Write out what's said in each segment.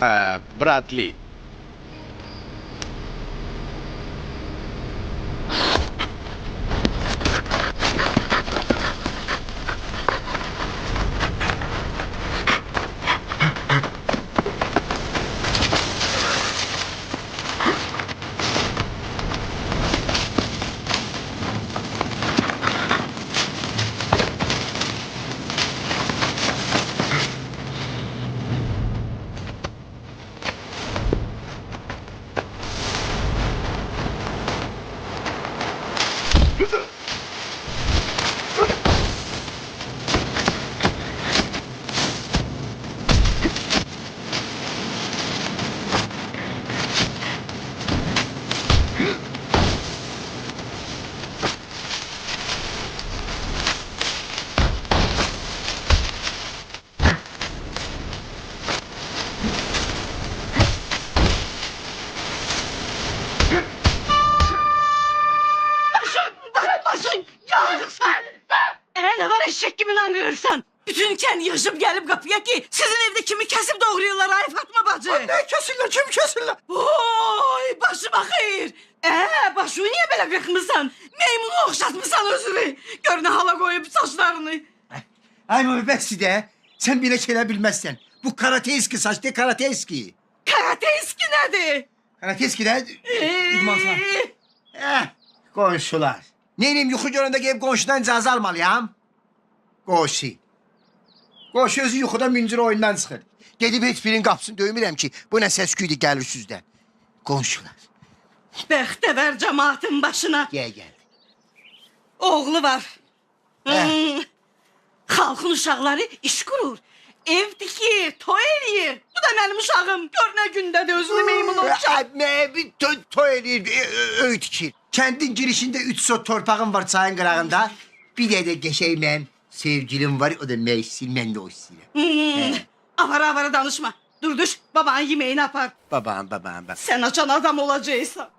Bradley. Ne var eşek gibi lan kırırsan? Bütün kendi yaşım gelip kapıya ki sizin evde kimi kesip doğruyorlar ay Fatma bacı? Ne kesinler, kim kesinler? Oy başıma hayır. Başımı niye böyle kıkmışsan? Meymunu okşatmışsan özürü. Gör ne hala koyup saçlarını. Ay mübessi de sen bile şeyler bilmezsen. Bu karate eski saç de karate eski. Karate eski nedir? Karate eski de idmanslar. Komşular. Neyim yuxu görəndə gəlib qonşudan icazə almalıyam? Qoşu. Qoşu özü yuxuda müncür oyundan çıxır. Gedib heç birinin qapısını döymürəm ki, bu nə səs küydü gəlir sizdən. Qonşular. Bəxtəvər cemaatin başına. Gəl. Oğlu var. Halkın uşaqları iş kurur. Ev dikir, toy eləyir. Bu da benim uşağım. Gör nə gündə də özünü meymun olacaq. Toy eləyir, öy tikir. Kəndin girişində 3 sot torpağım var çayın qırağında. Bir də geçək mən sevgilim var, o da meysil, mən də o istəyirəm. Avara danışma. Dur düş, babanın yemeğini apar. Babam. Sen açan adam olacaksan.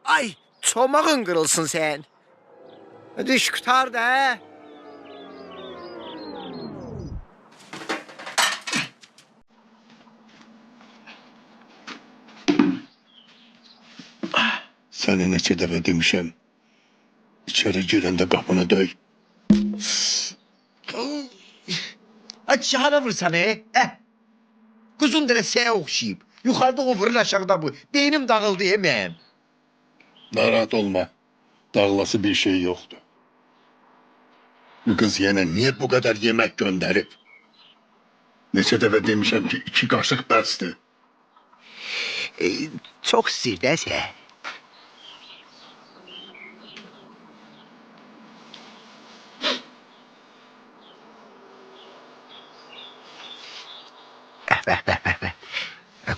Ay, çomağın kırılsın sen. Düş kurtar da. Sənə neçə dəfə demişəm. İçəri girəndə qapını döy. Ay çağına vursan Kuzun dere seye okşayıp. Yukarıda o vurur aşağıda bu. Beynim dağıldı yemeyeyim. Narahat olma. Dağlası bir şey yoktu. Bu kız yine niye bu kadar yemek gönderip? Neçə dəfə demişəm ki 2 qaşıq bəsdir. Çok sirdesə.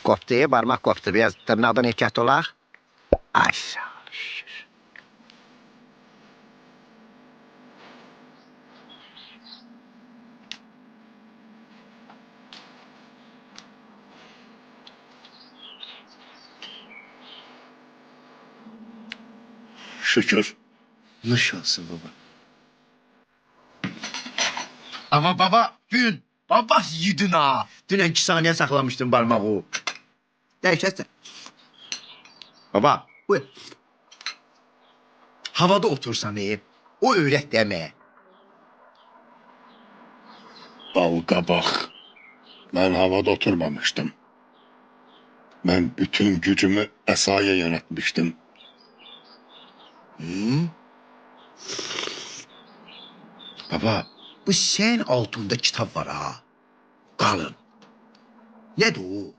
Koptu, parmak koptu. Biraz tırnağdan ehtiyat olaq. Ay sağ ol, şükür. Şükür. Nuş olsun baba. Ama baba gün baba yedin ha. Dünən 2 saniye saklamıştım parmağı. Değişersen. Baba Buyur. havada otursan iyi. O öğret deme. Bal qabaq. Mən havada oturmamışdım. Mən bütün gücümü əsaya yönetmiştim. Baba Bu sen altında kitab var ha. Qalın. Nədir o?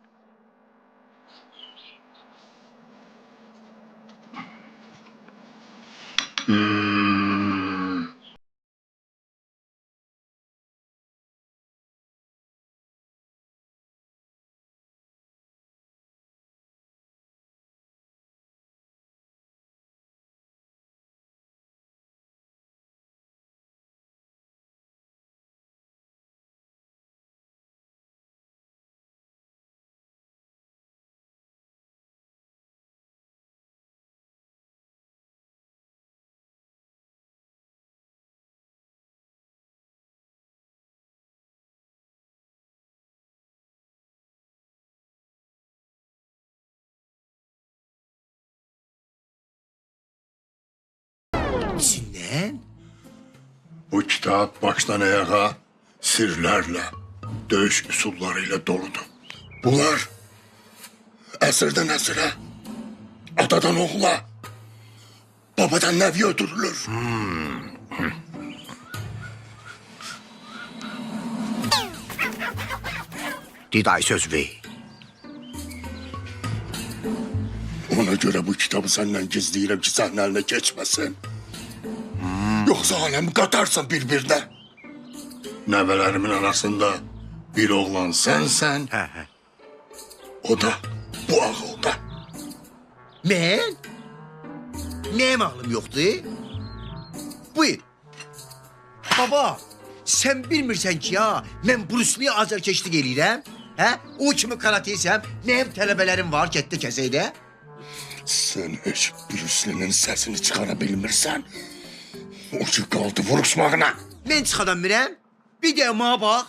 İçindən? Bu kitap baştan ayağa sirlerle, dövüş üsullarıyla doludur. Bunlar əsrdən əsrə, atadan oğula, babadan nəviyə ötürülür. Diday söz ver. Ona göre bu kitabı senden gizleyirəm ki, sənin eline geçmesin. Yoksa alemi katarsın birbirine. Nəvəlerimin arasında bir oğlan sensen, Hə. o da bu ağılda. Mən? Nəyim ağlım yoxdur? Buyur. Baba, sən bilmirsən ki ya, mən Bruce Lee azarkeşlik eləyirəm. Hə? O kimi karateysəm, nəyim tələbələrim var, getdi kəsəydə. Sen hiç Bruce'nin sesini çıkarabilmirsen, o ki kaldı vuruşmağına. Mən çıxadan bilirəm, bir də mənə bax.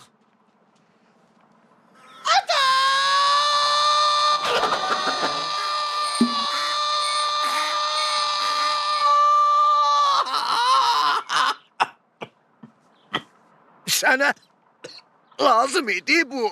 Sənə lazım idi bu.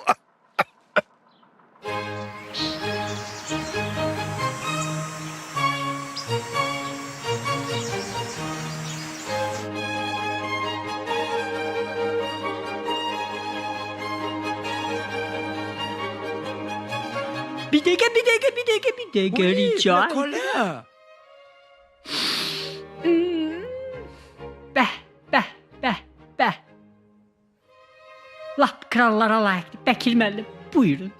Bir dakika rica ederim. Bəh. Lap krallara layiqdir. Bəkir müəllim, buyurun.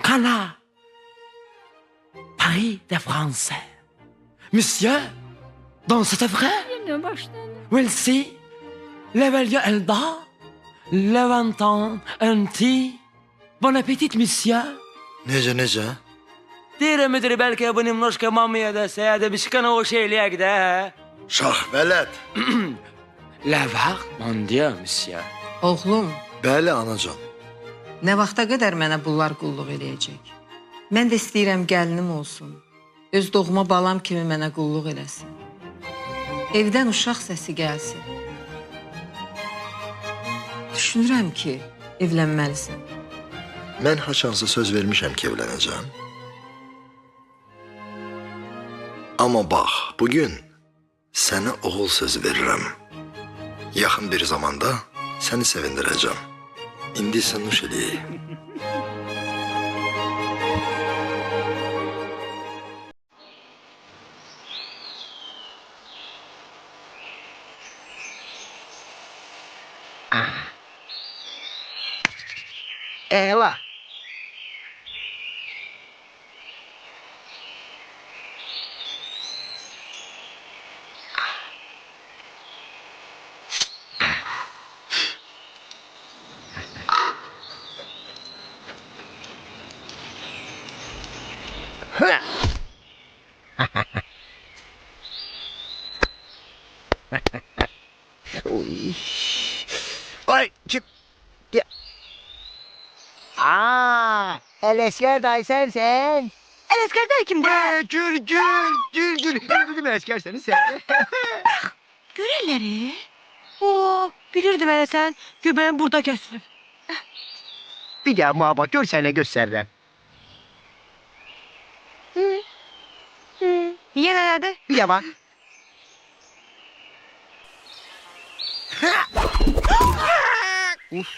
Cana, Paris de France. Monsieur, dans cette vraie, Yenə başladı. Wilsi, Levelia Elda, Levantan, Anti. Bon appétit, monsieur. Necə? Deyirəm müdürü, bəlkə bu nimnoşka mamaya da səyədə bir şıqana o şeyləyək də, hə? Şah vələt. Levar, mon dieu, monsieur. Oğlum, Bəli, anacan. nə vaxta qədər mənə bunlar qulluq eləyəcək? Mən də istəyirəm gəlinim olsun. Öz doğma balam kimi mənə qulluq eləsin. Evdən uşaq səsi gəlsin. Düşünürəm ki, evlənməlisən. Mən haçansa söz vermişəm ki, evlənəcəm. Amma bax, bugün sənə oğul sözü verirəm. Yaxın bir zamanda səni sevindirəcəm. İndi isə nuş eləyək. Əla. Uy. Ay, çık. Ya. Alesker dayı sensen. Gül əskər kim bu? Gül. Bizim əskərsəniz sən. Görürləri? Oo, bilirdim elə sən. Göbəyin burada kəsilib. Bir də amma bax, gör sənə göstərirəm. Yenə nədir? Bir də bax. Uf.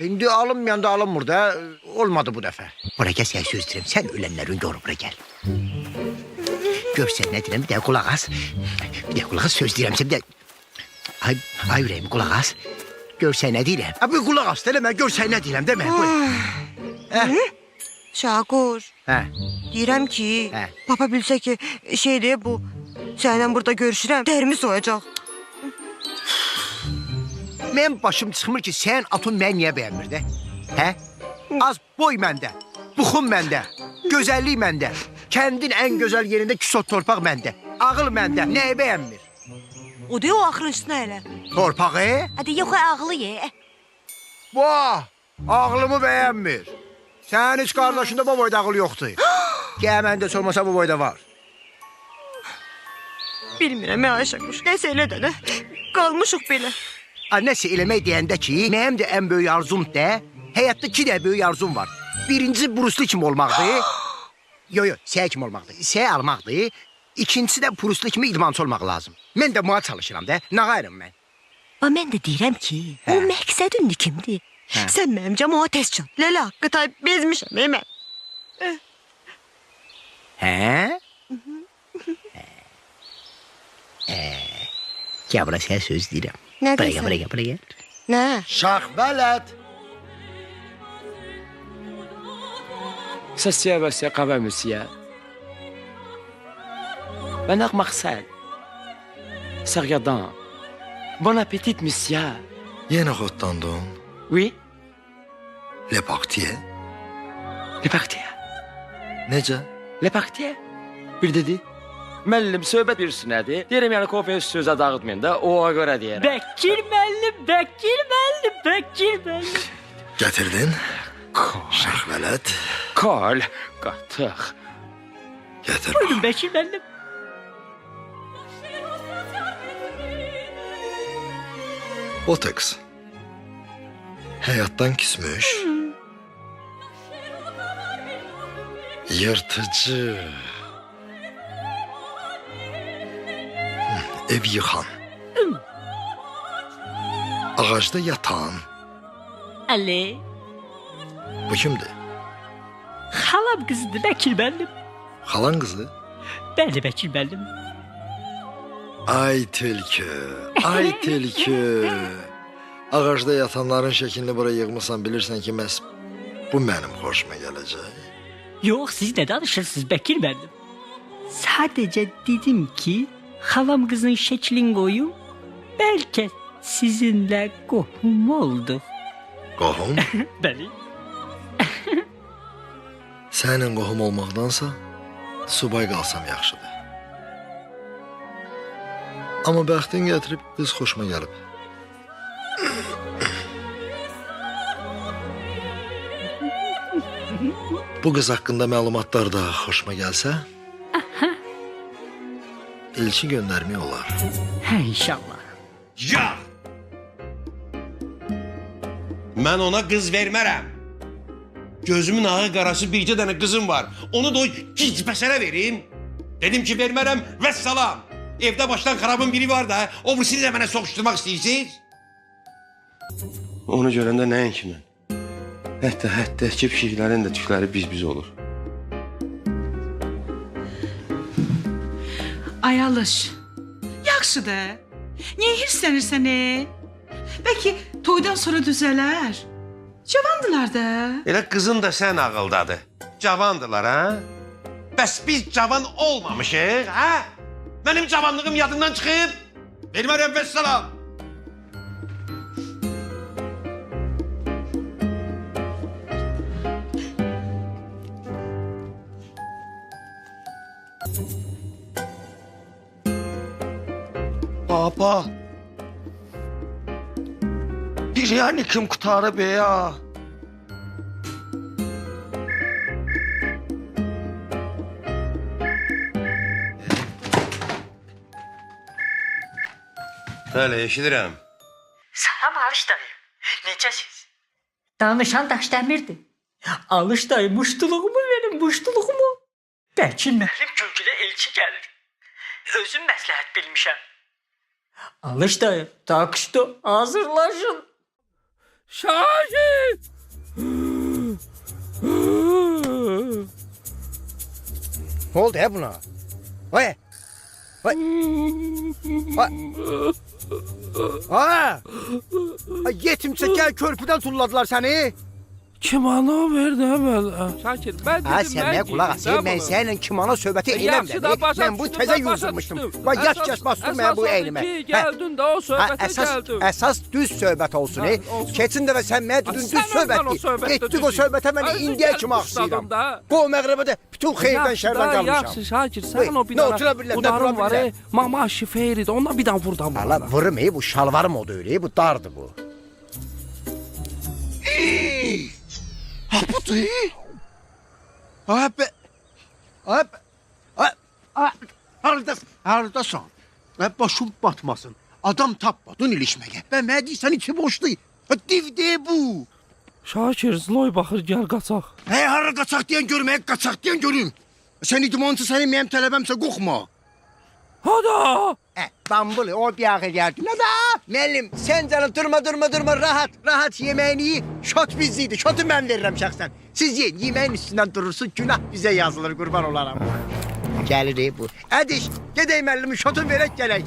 İndi alınmayanda alınmır da, olmadı bu dəfə. Bura gəl, sən söz deyirəm, sən ölənlərin gör, bura gəl. Gör sən nə deyirəm, bir də qulaq as. Bir də qulaq as, söz deyirəm, sən bir də... Ay ürəyim, qulaq as. Gör sən nə deyirəm. Bir qulaq as, demə, gör sən nə deyirəm, demə. Şakur, Hə, deyirəm ki, Hə. papa bilsə ki, şeydir bu, səndən burada görüşürəm, dərimi soyacaq. Mənim başım çıxmır ki, sən atın mən niyə bəyənmir də? Hə? Az boy məndə, buxum məndə, gözəllik məndə, kəndin ən gözəl yerində küsot torpaq məndə, ağıl məndə, nəyi bəyənmir? O deyə o axırıncısına elə. Torpağı? Hadi yox, ağlı ye. Vah, ağlımı bəyənmir. Sənin heç qardaşında bu boyda ağıl yoxdur. Gəl məndə olmasa bu boyda var. Bilmirəm, Ayşəkuş, nəsə elə də nə, qalmışıq belə. Nəsə eləmək deyəndə ki, mənim də ən böyük arzum da, həyatda 2 də böyük arzum var. Birincisi Brusli kimi olmaqdır. Yo, səyə kimi olmaqdır. Səyə almaqdır. İkincisi də Brusli kimi idmançı olmaq lazım. Mən də buna çalışıram da, nağayırım mən. Mən də deyirəm ki, o məqsədin kimdir? Sən mənim cəmağa tez çat. Lələ haqqı tay bezmişəm, mən. Hə? Gəl bura sənə söz deyirəm. Nə Buraya deyirsən? bura gəl. Nə? Şax vələt. S'assied, monsieur, quand même, monsieur. Maintenant, Marcel. C'est regardant. Bon appétit, monsieur. Yenə xotlandın. Oui, Le partiye. le parti. Necə? Le parti. Bir dedi. Müəllim söhbət bir sünədir. Deyirəm yəni kofeyi sözə dağıtmayın da, oğa görə deyirəm. Bekir müəllim, Bekir müəllim, Bekir müəllim. Gətirdin? Şax vələt. Kol, qatıq. Gətir. Buyurun Bekir müəllim. Botoks. Həyatdan küsmüş. Yırtıcı. Ev yıxan. Ağacda yatan. Ali, Bu kimdir? xalam qızıdır Bekir müəllim. Xalan qızı. Bəli Bekir müəllim. Ay tülkü, ay tülkü. Ağacda yatanların şəklini bura yığmısan, bilirsən ki, məhz bu mənim xoşuma gələcək. Yox, siz nə danışırsınız Bekir müəllim? Sadəcə dedim ki, xalam qızın şəklini qoyum, bəlkə sizinlə qohum olduq. Qohum? Bəli. Sənin qohum olmaqdansa subay qalsam yaxşıdır. Amma bəxtin gətirib qız xoşuma gəlib. Bu qız haqqında məlumatlar da xoşuma gəlsə, elçi göndərmək olar. Hə, inşallah. Ya! Mən ona qız vermərəm. Gözümün ağı qarası bircə dənə qızım var. Onu da o gicbəsərə verim. Dedim ki, vermərəm, vəssalam. Evdə başdan xarabın biri var da, o birisini də mənə soxuşturmaq istəyirsiniz? Onu görəndə nəyin ki mən? Hətta ki, pişiklərin də tükləri biz olur. Ay alış. Yaxşıdır. Niyə hirslənirsən, Bəlkə toydan sonra düzələr. Cavandılar da. Elə qızın da sən ağıldadır. Cavandılar, ha? Bəs biz cavan olmamışıq, ha? Mənim cavanlığım yadından çıxıb. Vermərəm, vəssalam. Baba. Bir yani kim kurtarıb ya? Bəli, eşidirəm. Salam Alış dayı. Necəsiz? Danışan Daşdəmirdir. Alış dayı muştuluğumu verin, muştuluğumu. Bəlkə müəllim Gülgülə elçi gəlir. Özüm məsləhət bilmişəm. Alış dayı, takışdı, hazırlaşın. Şakir! Ne oldu ya buna? Vay. Vay. Vay. Ha! Ay yetimçe gel körpüden tulladılar seni. Kimana verdi əvvəl? Şakir, mən Ha dedim, sen ne kulak asayım ben seninle kimana söhbəti eylem Yaxşı da dedi. başa Ben bu düşdüm, teze mən başa yuzdurmuştum. düşdüm. Bak yaş bastım ben bu Əsas eyleme. odur ki, gəldin də o söhbətə gəldin. Esas düz söhbət olsun. olsun. Keçin də və sən mənə dedin düz söhbət. Getdik o söhbətə mən indiyə kimi axsıyıram. Qo məğrəbədə bütün xeyirdən şərdən qalmışam. Yaxşı Şakir, sən Buyur, o bir nə otura bilirlər, nə udarın dura var, bilirlər. mama şifeyridir, ondan bir dənə vurdan var. Valla vırım bu şalvarım o da öyle, bu dardı bu. Ha bu değil. Abi. Haradasın? Başım batmasın. Adam tapmadın ilişməyə. Ben mənə deyirsən içi boşdu. Divdi bu. Şakir, Zloy baxır, gəl qaçaq. Hey hara qaçaq deyən görməyək, qaçaq deyən görüm. Sən idmançı sənin mənim tələbəmsə qorxma. Hada! Bambuli o bir ağa geldi. Ne da? Mellim sen canım durma rahat yemeğini yiyin. Şot bizdeydi. Şotu ben veririm şahsen. Siz yiyin. Yemeğin üstünden durursun. Günah bize yazılır kurban olarım. Gelir bu. Hadi iş. Gideyim mellimi şotu verek geley.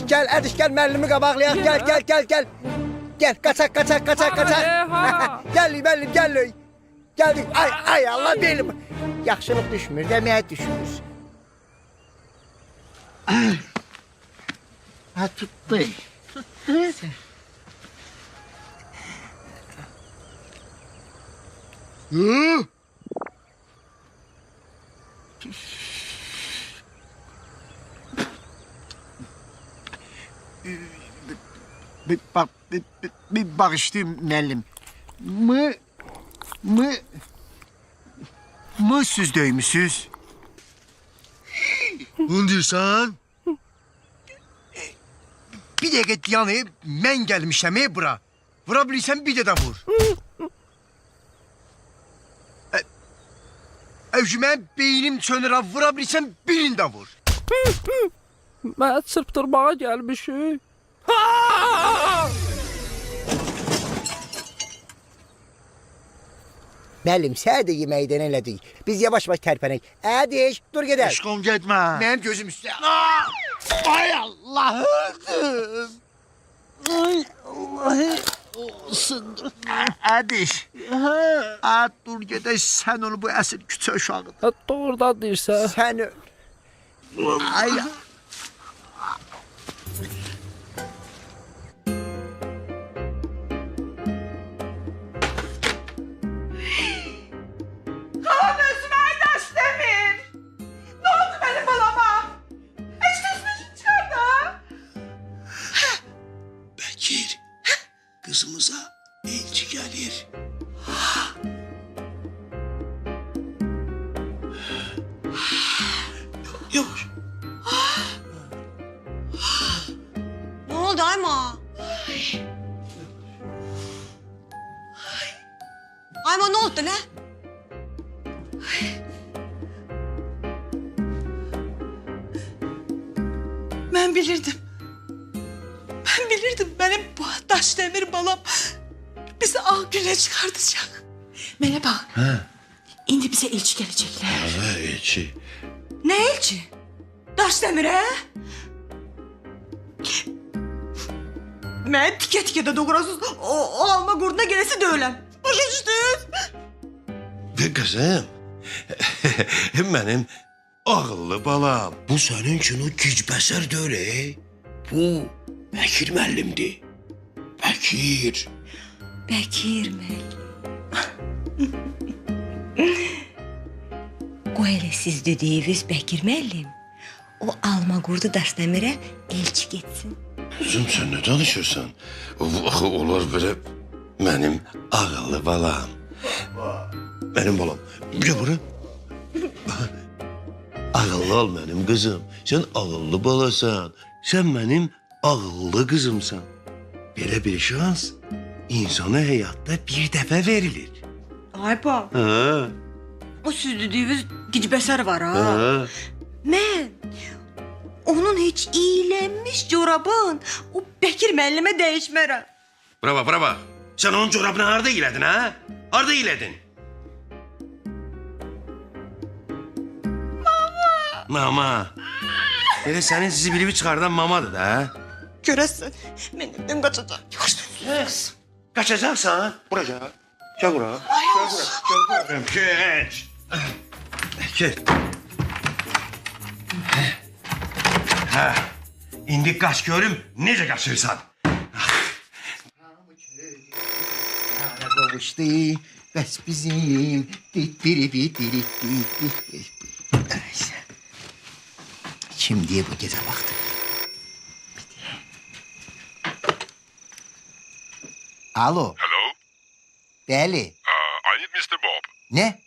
Gel hadi gel mellimi kabaklayaq. Gel. Gel kaçak. Gel mellim gel. Geldik. Ay Allah benim. Yaxşılıq düşmür, deməyə düşmür. Ha tuttu. Bir bağışlayayım müəllim. Mı siz döymüşsünüz? Bunu diyorsan? Bir dakika yani ben gelmişim bura. Vurabilirsen bir de vur. Evcimen beynim çönür abi vurabilirsen birini de vur. Mən çırptırmağa gəlmişik. Müəllim, sən də yeməkdən elədik. Biz yavaş-yavaş tərpənək. Ədiş, dur gedək. Aşkım gitme. Mənim gözüm üstə. Ay Allah'ım. Ay Allah'ım. Olsun. Ədiş. Dur gedək sən onu bu əsl küçə uşağıdır. Doğrudan deyirsən. Sən Ay. Kalan özüme Daşdemir. Ne oldu benim balama? Hiç düşmüşüm çıkardı. Bekir. Kızımıza elçi gelir. Yavaş. Ne oldu Ayma? Ayma ne oldu ne? Ben bilirdim. Ben bilirdim benim bu Daşdemir balam bizi ağ güne çıkartacak. Mene bak. İndi bize elçi gelecekler. Ha, elçi. Ne elçi? Daşdemir'e? Ben tike de doğrasız o alma gurduna gelesi de ölen. Başa düştünüz? Ve kızım, benim ağıllı balam. Bu senin için o gicbəsər deyil. Bu Bekir müəllimdir. Bekir. Bekir müəllim. Qoy elə siz dediyiniz Bekir müəllim. O alma qurdu Daşdəmirə elçi getsin. Kızım sen ne danışırsan? Axı onlar böyle benim ağıllı balam. Benim balam. Bir bura. Ağıllı ol mənim qızım. Sən ağıllı balasan. Sən mənim ağıllı qızımsan. Belə bir şans insana həyatda bir dəfə verilir. Ay ba, Ha, o siz dediyiniz gicbəsər var ha. ha. Mən onun heç iylənmiş corabın o Bəkir müəllimə dəyişmərəm. Bravo, bravo. Sən onun corabını harda yelədin, ha? Harda yelədin? Mama. Elə sənin sizi bilib çıxardan mamadır da. Görəsən, mən evdən qaçacağam. Qaçacaqsan? Bura gəl. Gəl bura. Gəl bura. Geç. Geç. Hə. İndi qaç görüm necə qaçırsan. Qovuşdu, bəs bizim diri. Kim diye bu gece baktı? Alo. Hello? Bəli. I need Mr. Bob. Ne?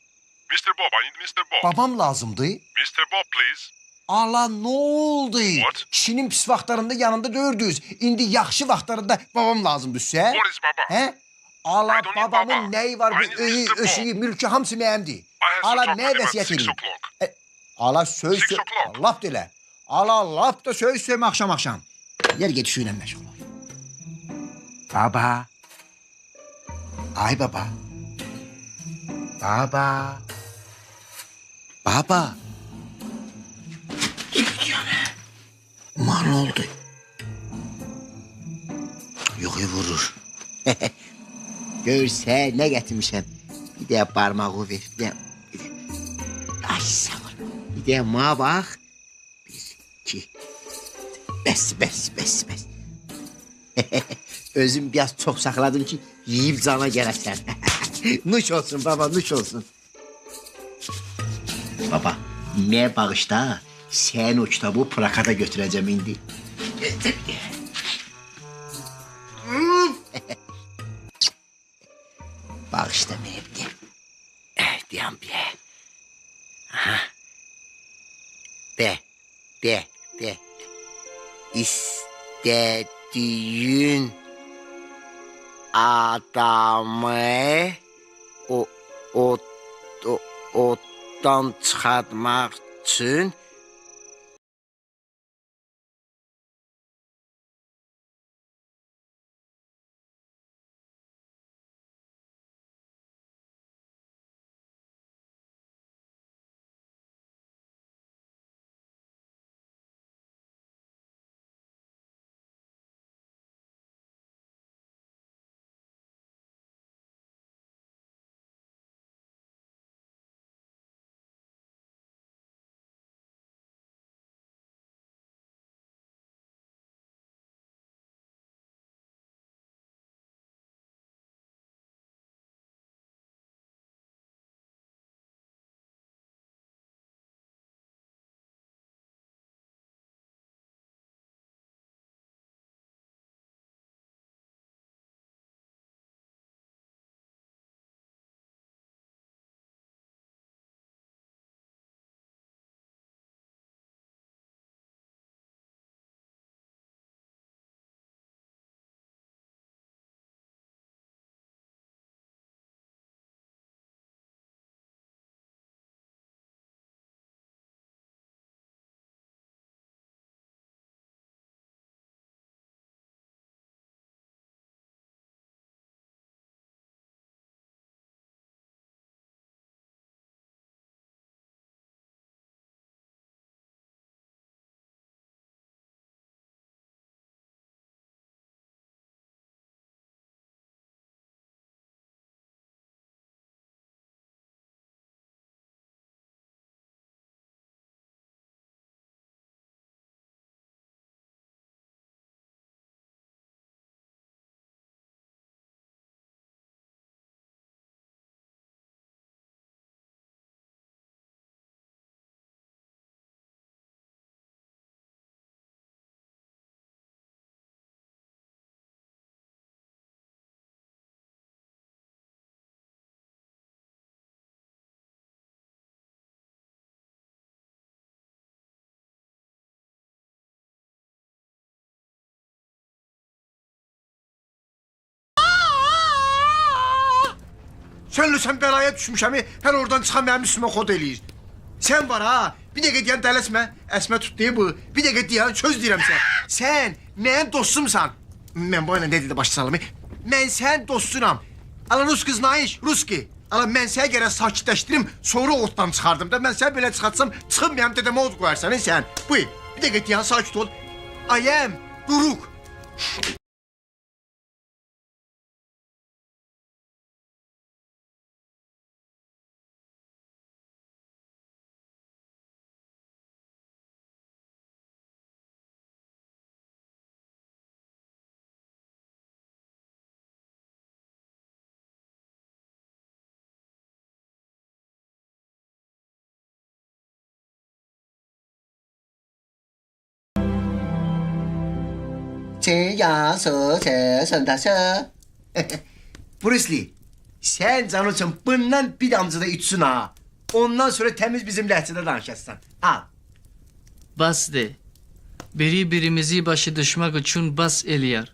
Mr. Bob, I need Mr. Bob. Babam lazımdı. Mr. Bob, please. Ala ne oldu? What? Kişinin pis vaxtlarında yanında dördüz. İndi yaxşı vaxtlarında babam lazımdır sizə. What is Baba? He? Ala I don't need babamın baba. neyi var? I Bir need öyü, Mr. Bob. öşüyü, mülkü hamısı məyəmdir. I have to Ala talk ne with him at vəsiyyət 6 edeyim? o'clock. Ala söz 6 o'clock. laf delə. Ala laf da söz söyleme akşam. Yer get suyla məşğul ol. Baba. Ay baba. Baba. Baba. Man oldu. Yok vurur. Görsə ne getirmişəm. Bir de parmağı ver. Bir de. Ay sağ ol. Bir de ma bak. Bir, iki. Bəs. Özüm biraz çok sakladım ki yiyip cana gələsən. Nuş olsun baba, nuş olsun. Baba, ne bağışta sen o kitabı plakada götüreceğim indi. Bağışta mevdi. Diyam bir. Aha. De. İstediğin adamı odan çıxartmaq üçün Sən bəlaya düşmüşəm, hər oradan çıxan mənim üstümə xod eləyir. Sən var ha, bir dəqiqə deyən dələsmə, əsmə tut deyib bu, bir dəqiqə deyən söz deyirəm sən. Sən mənim dostumsan. Mən bu ilə nə dedi başa salım? Mən sən dostunam. Ala rus qız naiş, ruski. Ala mən sənə gərək sakitləşdirim, sonra otdan çıxardım da. Mən sənə belə çıxartsam, çıxıb mənim dedəmə od qoyarsan sən. Buyur, bir dəqiqə deyən sakit ol. Ayəm, Duruk. Bruce Lee, sen canım bundan bir damcı da içsin ha. Ondan sonra temiz bizim lehçede danışasın. Al. Bas de. Birimizi başı düşmek için bas eləyər.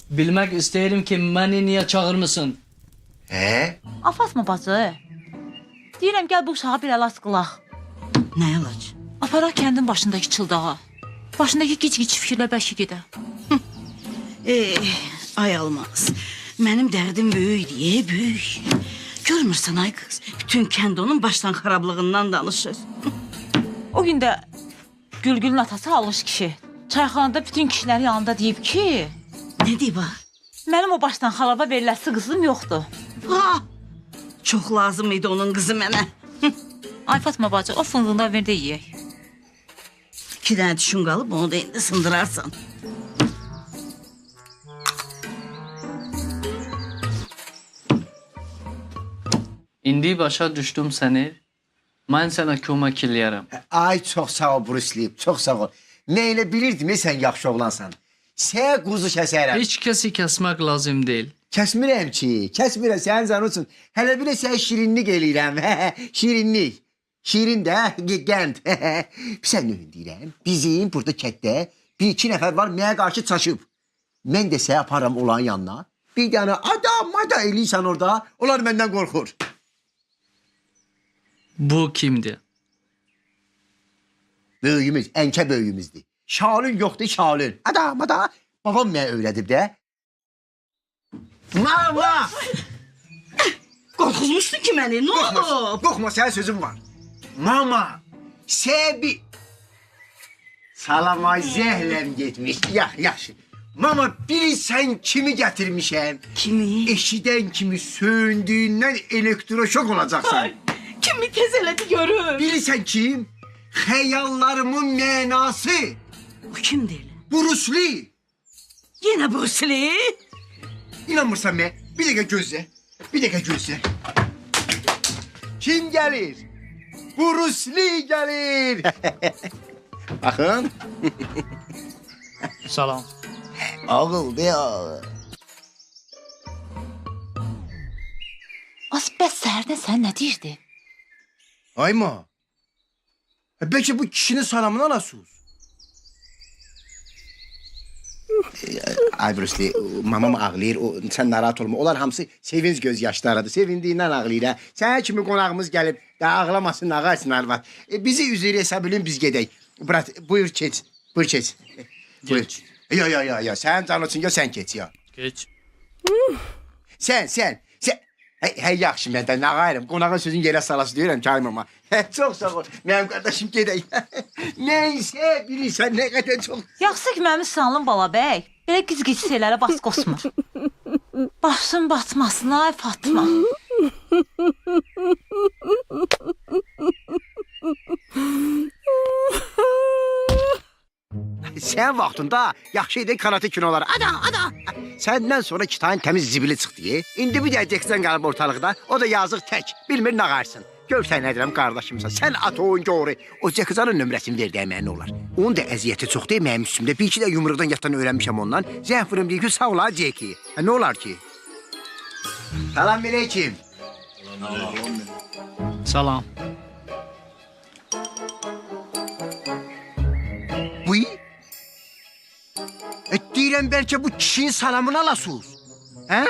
Bilmek isterim ki, məni niye çağırmısın? Fatma bacı. Deyirəm gəl bu uşağa bir əlac qılaq. Nə əlac? Aparaq kəndin başındakı çıldağa. Başındakı gic-gic fikirlə bəşi gedə. Ay Almaz, mənim dərdim böyük, böyük. Görmürsən ay qız, bütün kənd onun başdan xarablığından danışır. O gün də Gülgülün atası alış kişi. Çayxanada bütün kişilərin yanında deyib ki... Nə deyib ha? Mənim o başdan xaraba veriləsi qızım yoxdur. Ha! Çox lazım idi onun qızı mənə. Ay Fatma bacı, o fındığından ver də yeyək. 2 dənə düşün qalıb, onu da indi sındırarsan. İndi başa düşdüm səni. Mən sənə kömək eləyərəm. Ay çox sağ ol Bruce Lee, çox sağ ol. Nə elə bilirdim sən yaxşı oğlansan. Sən quzu kəsərəm. Heç kəsi kəsmək lazım deyil. Kəsmirəm ki, kəsmirəm sənin canın üçün. Hələ bir də sən şirinlik eləyirəm. Şirinlik. Şirin də qənd. Sən növün deyirəm. Bizim burada kətdə 1-2 nəfər var mənə qarşı çaşıb. Mən də səni aparam olan yanına. Bir dənə adam eləyirsən orada. Onlar məndən qorxur. Bu kimdir? Böyüyümüz, ənkə böyüyümüzdür. Şalın yoxdur, şalın. Adam. Babam mənə öyrədib də. Mama! Qorxuzmuşdun ki məni, nə olub? Qorxma, sənin sözün var. Mama, səbi... Salama zəhləm getmiş, yaxşı. Mama, bilirsən kimi gətirmişəm? Kimi? Eşidən kimi söndüyündən elektroşok olacaqsan. Kimi tez elədi görür? Bilirsən kim? Xəyallarımın mənası. O kimdir? Bruce Lee. Yenə Bruce Lee? İnanmırsan mı? Bir dəqiqə gözlə. Kim gəlir? Bruce Lee gəlir. Baxın. Salam. Ağıl be ağıl. Bəs səhərdən sən nə deyirdi? Ayma. Bəlkə bu kişinin salamını alasınız. Ay Bruce Lee, mamam ağlayır, sən narahat olma. Onlar hamısı sevinç göz yaşlarıdır. Sevindiyindən ağlayır. Sənə kimi qonağımız gəlib, daha ağlamasın, ağaysın arvad. Bizi üzeri hesab edin, biz gedək. Brat, buyur keç. Buyur keç. Geç. Ya, sən canın üçün, sən keç ya. Geç. Sən. Hey yaxşı məndən, ağayırım. Qonağın sözün yerə salası deyirəm ki, ay mama. Çox sağ ol, mənim qardaşım gedək. Nəysə, bilirsən, nə qədər çox... Yaxşı ki, mənim sanlım bala bəy. Belə gic-gic şeylərə bas qosmur. Başın batmasın, ay Fatma. Sən vaxtında yaxşı idi karate kinoları. Ada. Səndən sonra kitabın təmiz zibili çıxdı. İndi bir dəyəcəksən qalıb ortalıqda. O da yazıq tək. Bilmir nə qarsın. Görsən nə deyirəm qardaşımsan. Sən at oyun göre. O Cəkizanın nömrəsini verdi əməyinə olar. Onun da əziyyəti çox deyil mənim üstümdə. Bir iki də yumruqdan yatdan öyrənmişəm ondan. Zəfırım deyir ki, sağ ola Cəki. Nə olar ki? Salam aleyküm. Salam. Buy? Deyirəm bəlkə bu kişinin salamını alasınız. Hə?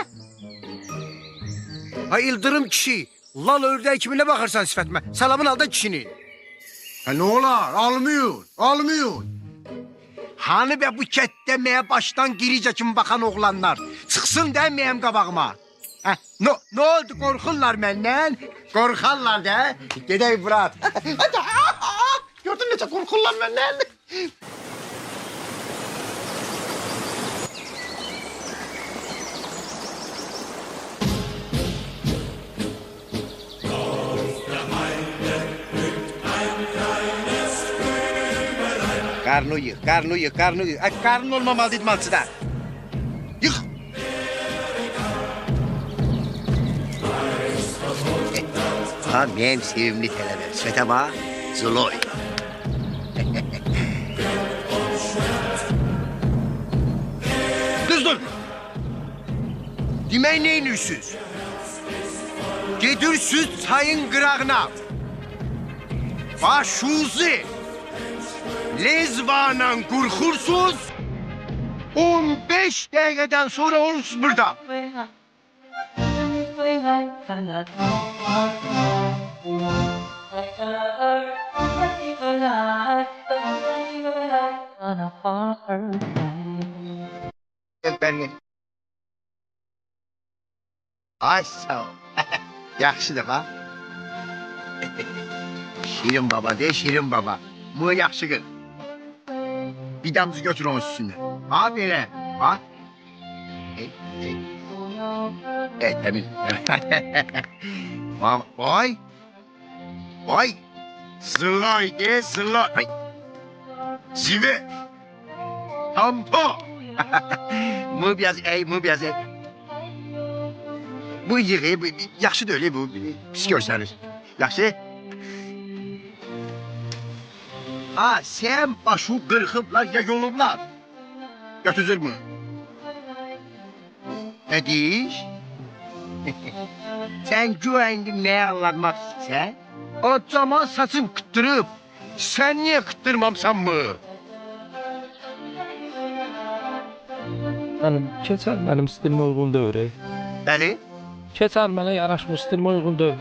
Ha İldırım kişi. Lal ördək kiminlə baxırsan sifətimə? Salamın alda kişinin. Ha ne olar? Almıyor. Hani be bu kətləməyə başdan girincə kimi baxan oğlanlar? Çıxsın dəməyəm qabağıma. Ha, ne oldu? Qorxurlar məndən? Qorxarlar da. Gedək Murat. Hadi. Gördün necə qorxurlar məndən? Karnı yık. Ay, karnın olmamalı idmansıda. Yık. Ha, benim sevimli telebem. Svete bak, Zloy. Kız dur. Demək neyinirsiniz? Gedirsiniz çayın qırağına. Başınızı lezvanla qorxursuz. 15 dəqiqədən sonra olursunuz burada. Ben ay sağ ol. Yaxşıdır ha. Şirin baba de Şirin baba. Bu yaxşıdır. Bir damızı götür onun üstüne. Ha böyle. Ha. Temiz. Vay. Vay. Zırlay de zırlay. Zive. Tampo. Mu biraz ey. Bu yığı, yaxşı da öyle bu. Pis görseniz. Yaxşı. Ha, sen başı kırkıplar ya yolublar. Götüzür mü? Ne diyiş? Sen güvendin neye anlatmak sen? O zaman saçım kıttırıp, sen niye kıttırmamsan mı? Hanım, keçər mənim stilimə uyğun deyil. Bəli? Keçər mənə yaraşmır, stilimə uyğun deyil.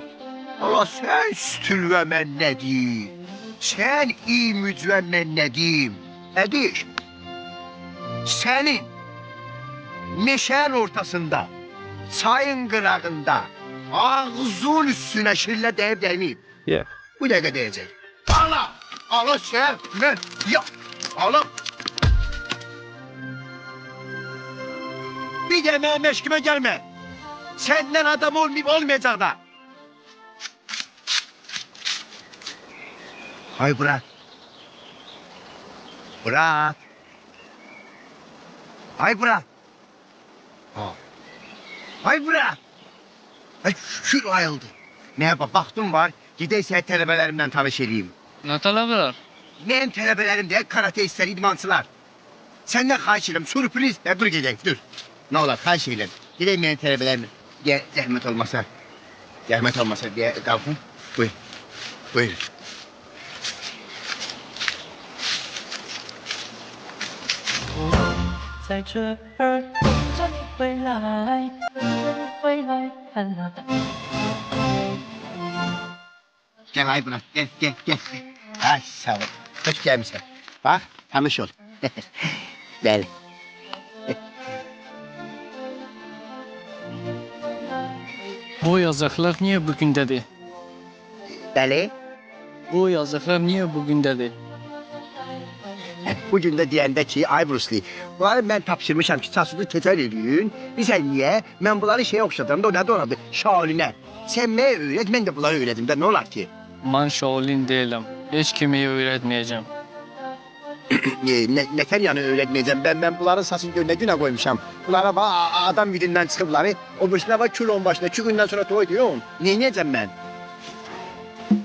Allah sen stül ve ben ne diyeyim? Sen imüc ve ben ne diyeyim? Ne diyiş? Senin meşen ortasında, çayın qırağında, ağzın üstüne şirle deyip değmeyeyim. Yox. Bu dəqiqə deyəcək. Allah sen, ben, ya, Allah. Bir de benim eşkime gelme. Senden adam olmayacak da. Hay bırak. Bırak. Hay bırak. Hay bırak. Ay şükür ayıldı. Ne yapayım baktım var. Gideyse talebelerimden tanış edeyim. Ne tələbələr? Benim talebelerim de karate ister idmansılar. Senden xahiş edirəm, sürpriz. Dur gedək, dur. Ne olur, xahiş edirəm. Gideyim benim talebelerim. Gel, zahmet olmasa. Zahmet olmasa diye kalkın. Buyur. Buyur. Gel ay bırak, gel. Ay sağ ol. Hoş gelmişsin. Bak, tanış ol. Bəli. Bu yazıqlar niye bugündədir? Bəli. Bu yazıqlar niye bugündədir? Bugün de diyende ki, ay Bruce Lee, bunları ben tapşırmışam ki, saçını teter edin. Bize niye? Ben bunları şeye okşadım da o ne donadı? Şaolin'e. Sen ne öğret, ben de bunları öğretim de ne olar ki? Mən Shaolin deyiləm. Heç kimi öyrətməyəcəm. Nefer yanı öğretmeyeceğim. Ben bunların saçını önüne güne koymuşam. Bunlara bak adam birinden çıkıpları. O başına bak külon başına. 2 günden sonra toy diyorum. Neyineceğim ben?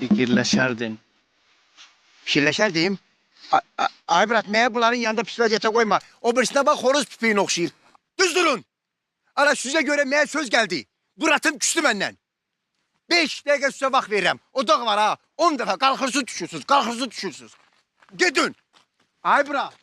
Fikirləşərdin. Fikirləşərdim. Ay bırak, meğer bunların yanında psikolojiyete koyma. O birisine bak horoz pipiğini okşayır. Düz durun. Ara size göre meğer söz geldi. Murat'ım küstü benden. 5 dakika size vaxt verirəm. O da var ha. 10 defa kalkırsız düşürsünüz. Gidin. Ay bırak.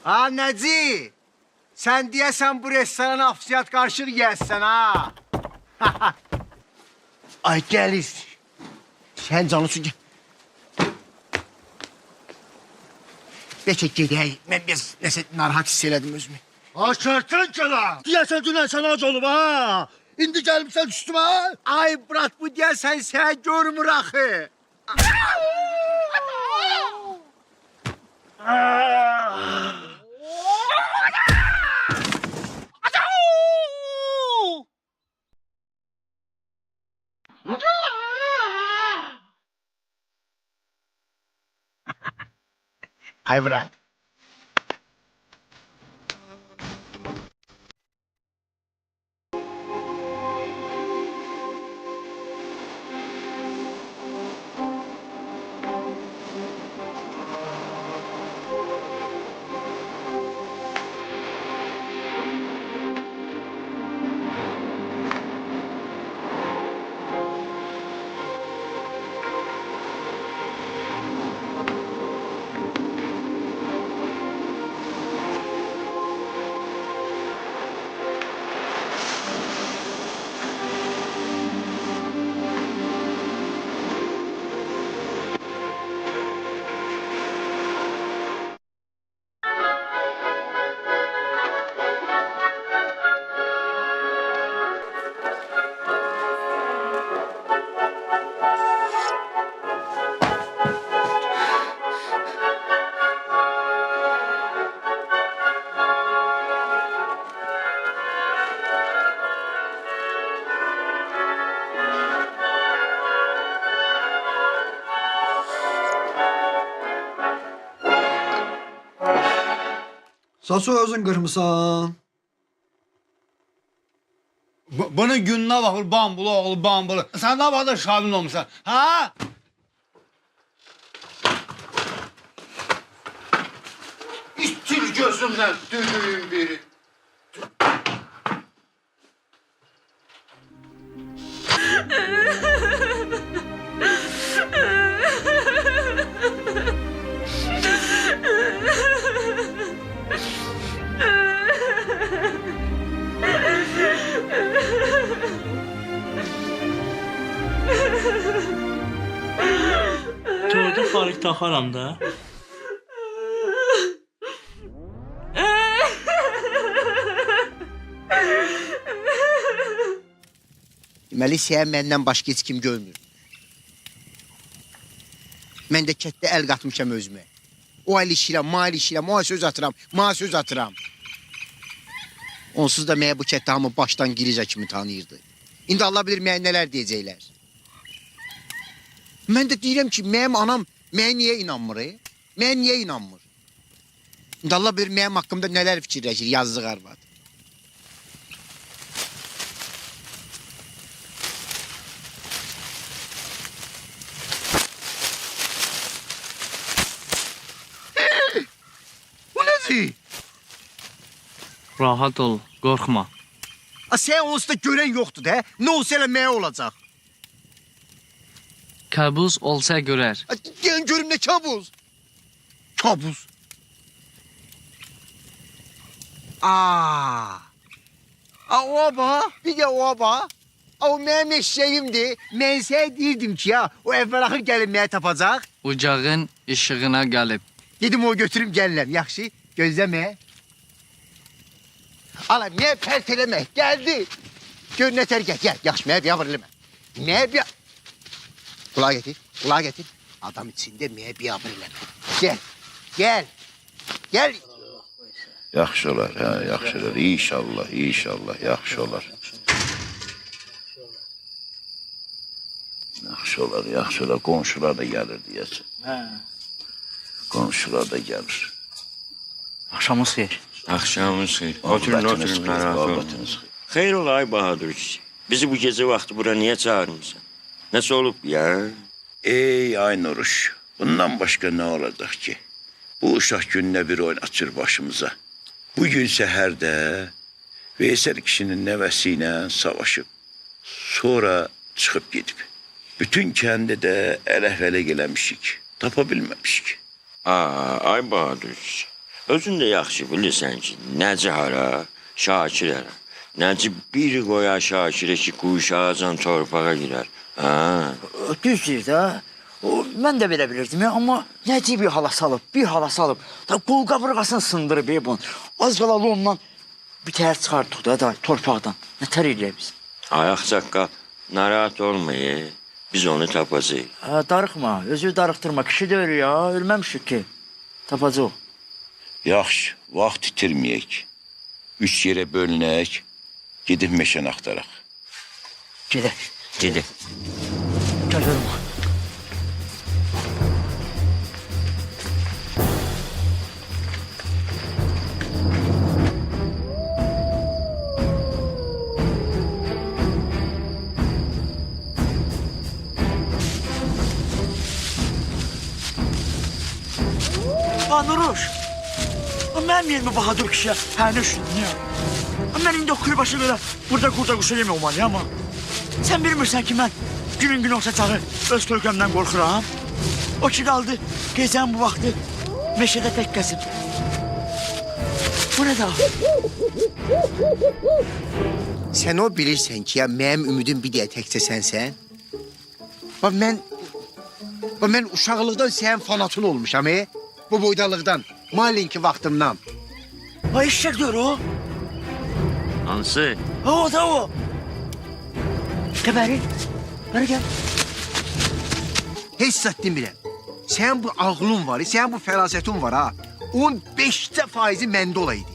Ha Nəci, sən deyəsən bu restorana afsiyat qarşır yiyəsən ha. Ay gəlir. Sən canısı gəl. Bəlkə gedək, mən biraz nəsə narahat hiss elədim özümü. Aşırtın kela. Diyəsən dünən sən ac olub ha. İndi gəlmişsən üstümə. Ay brat, bu deyəsən sən görmür axı. Ay brat. Saçı özün qırmısan. Bunun gününə baxır, bambulu oğlu bambulu. Sən nə vaxtda şahin olmuşsan, ha? İttir gözümdən düdüğün biri. Toyda xarıq taxaram da. Deməli, sən məndən başqa heç kim görmür. Mən də kətdə əl qatmışam özümə. O əl işirəm, ma əl işirəm, ma söz atıram, ma söz atıram. Onsuz da mənə bu kətdə hamı başdan giricə kimi tanıyırdı. İndi Allah bilir mənə nələr deyəcəklər. Mən də deyirəm ki, mənim anam mənə niyə inanmır? Mənə niyə inanmır? İndi Allah bilir mənim haqqımda nələr fikirləşir, yazıq arvad. Bu nədir? Rahat ol, qorxma. Sən onsuz da görən yoxdur da. Nə olsa elə mənə olacaq. Kabus olsa görər. Gəlin görüm nə kabus. Kabus. O bax, bir də o bax. O mənim eşeğimdir. Mən sənə deyirdim ki, ya, o əvvəl axır gəlib mənə tapacaq. Ucağın işığına gəlib. Dedim o götürüm gəlirəm, yaxşı, gözləmə. Ala, mənə pərt eləmə, gəldi. Gör nə tər, gəl, yaxşı, mənə bir avır eləmə. Mənə bir... Kulağa getir. Adam içində mənə bir avır eləmə. Gəl. Yaxşı olar, hə, yaxşı olar. İnşallah, yaxşı olar. Yaxşı olar. Qonşular da gəlir deyəsən. Hə. Qonşular da gəlir. Axşamınız xeyir. Axşamınız xeyir. Oturun, narahat olun. Xeyr ol, ay Bahadır kişi. Bizi bu gecə vaxtı bura niyə çağırmısan? Nəsə olub ya? Ey ay Nuruş, bundan başqa nə olacaq ki? Bu uşaq gününə bir oyun açır başımıza. Bugün səhərdə Veysel kişinin nəvəsi ilə savaşıb. Sonra çıxıb gedib. Bütün kəndi də ələk-vələk eləmişik. Tapa bilməmişik. Ay Bahadır kişi. Özün də yaxşı bilirsən ki, Nəci hara, Şakir hara. Nəci bir qoya Şakirə ki, quşağacan torpağa girər. Ha. Düz deyir də. Mən də belə bilirdim ya, amma Nəci bir hala salıb. Da qol qaburğasını sındırıb bunun. Az qalalı ondan bir təhər çıxartıq da torpaqdan. Nətər eləyək biz? Ayaq çaqqa, narahat olmayı, biz onu tapacağıq. Darıxma, özü darıxdırma. Kişi deyir ya, ölməmişik ki. Tapacaq. Yaxşı, vaxt itirməyək. 3 yerə bölünək, gedib meşəni axtaraq. Gedək. Gedək. Gəl görüm. Nuruş, mənim yerimi Bahadur kişiyə həni üşüdün ya. Mən indi o kırbaşı görə burada qurda quşa yemək olmalıyım ama sen bilmirsən ki mən günün olsa çağı öz kölgəmdən qorxuram. O ki qaldı gecən bu vaxtı meşədə tək kəsib. Bu nə daha? Sen o bilirsən ki ya mənim ümidim bir deyə təkcə sənsən. Bax mən uşaqlıqdan sənin fanatın olmuşam bu boydalıqdan, malinki vaxtımdan. Ay eşek diyor o. Hansı? O da o. Bəri gel. Heç zat demirəm. Sənin bu ağlın var, sənin bu fərasətin var ha. Onun 5% məndə olaydı.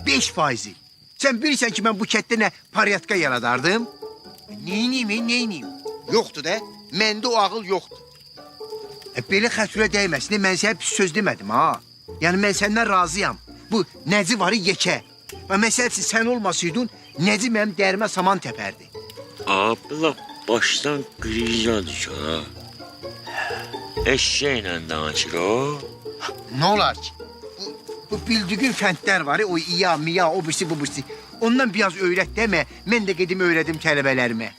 5%. Sən bilirsən ki, mən bu kətdə nə paryatka yaradardım? Neyniyim? Yoxdur da, məndə o ağıl yoxdur. Belə xətrə dəyməsin, mən sənə pis söz demədim ha. Yəni mən səndən razıyam. Bu Nəci varı yekə. Və məsələsi sən olmasaydın, Nəci mənim dərimə saman təpərdi. Abla başdan qırıcadır ki ha. Eşeğlə danışır o. Nə olar ki? Bu bildiğin fəndlər var o iya, miya, o birisi, bu birisi. Ondan biraz öyrət demə, mən də gedim öyrədim tələbələrimə.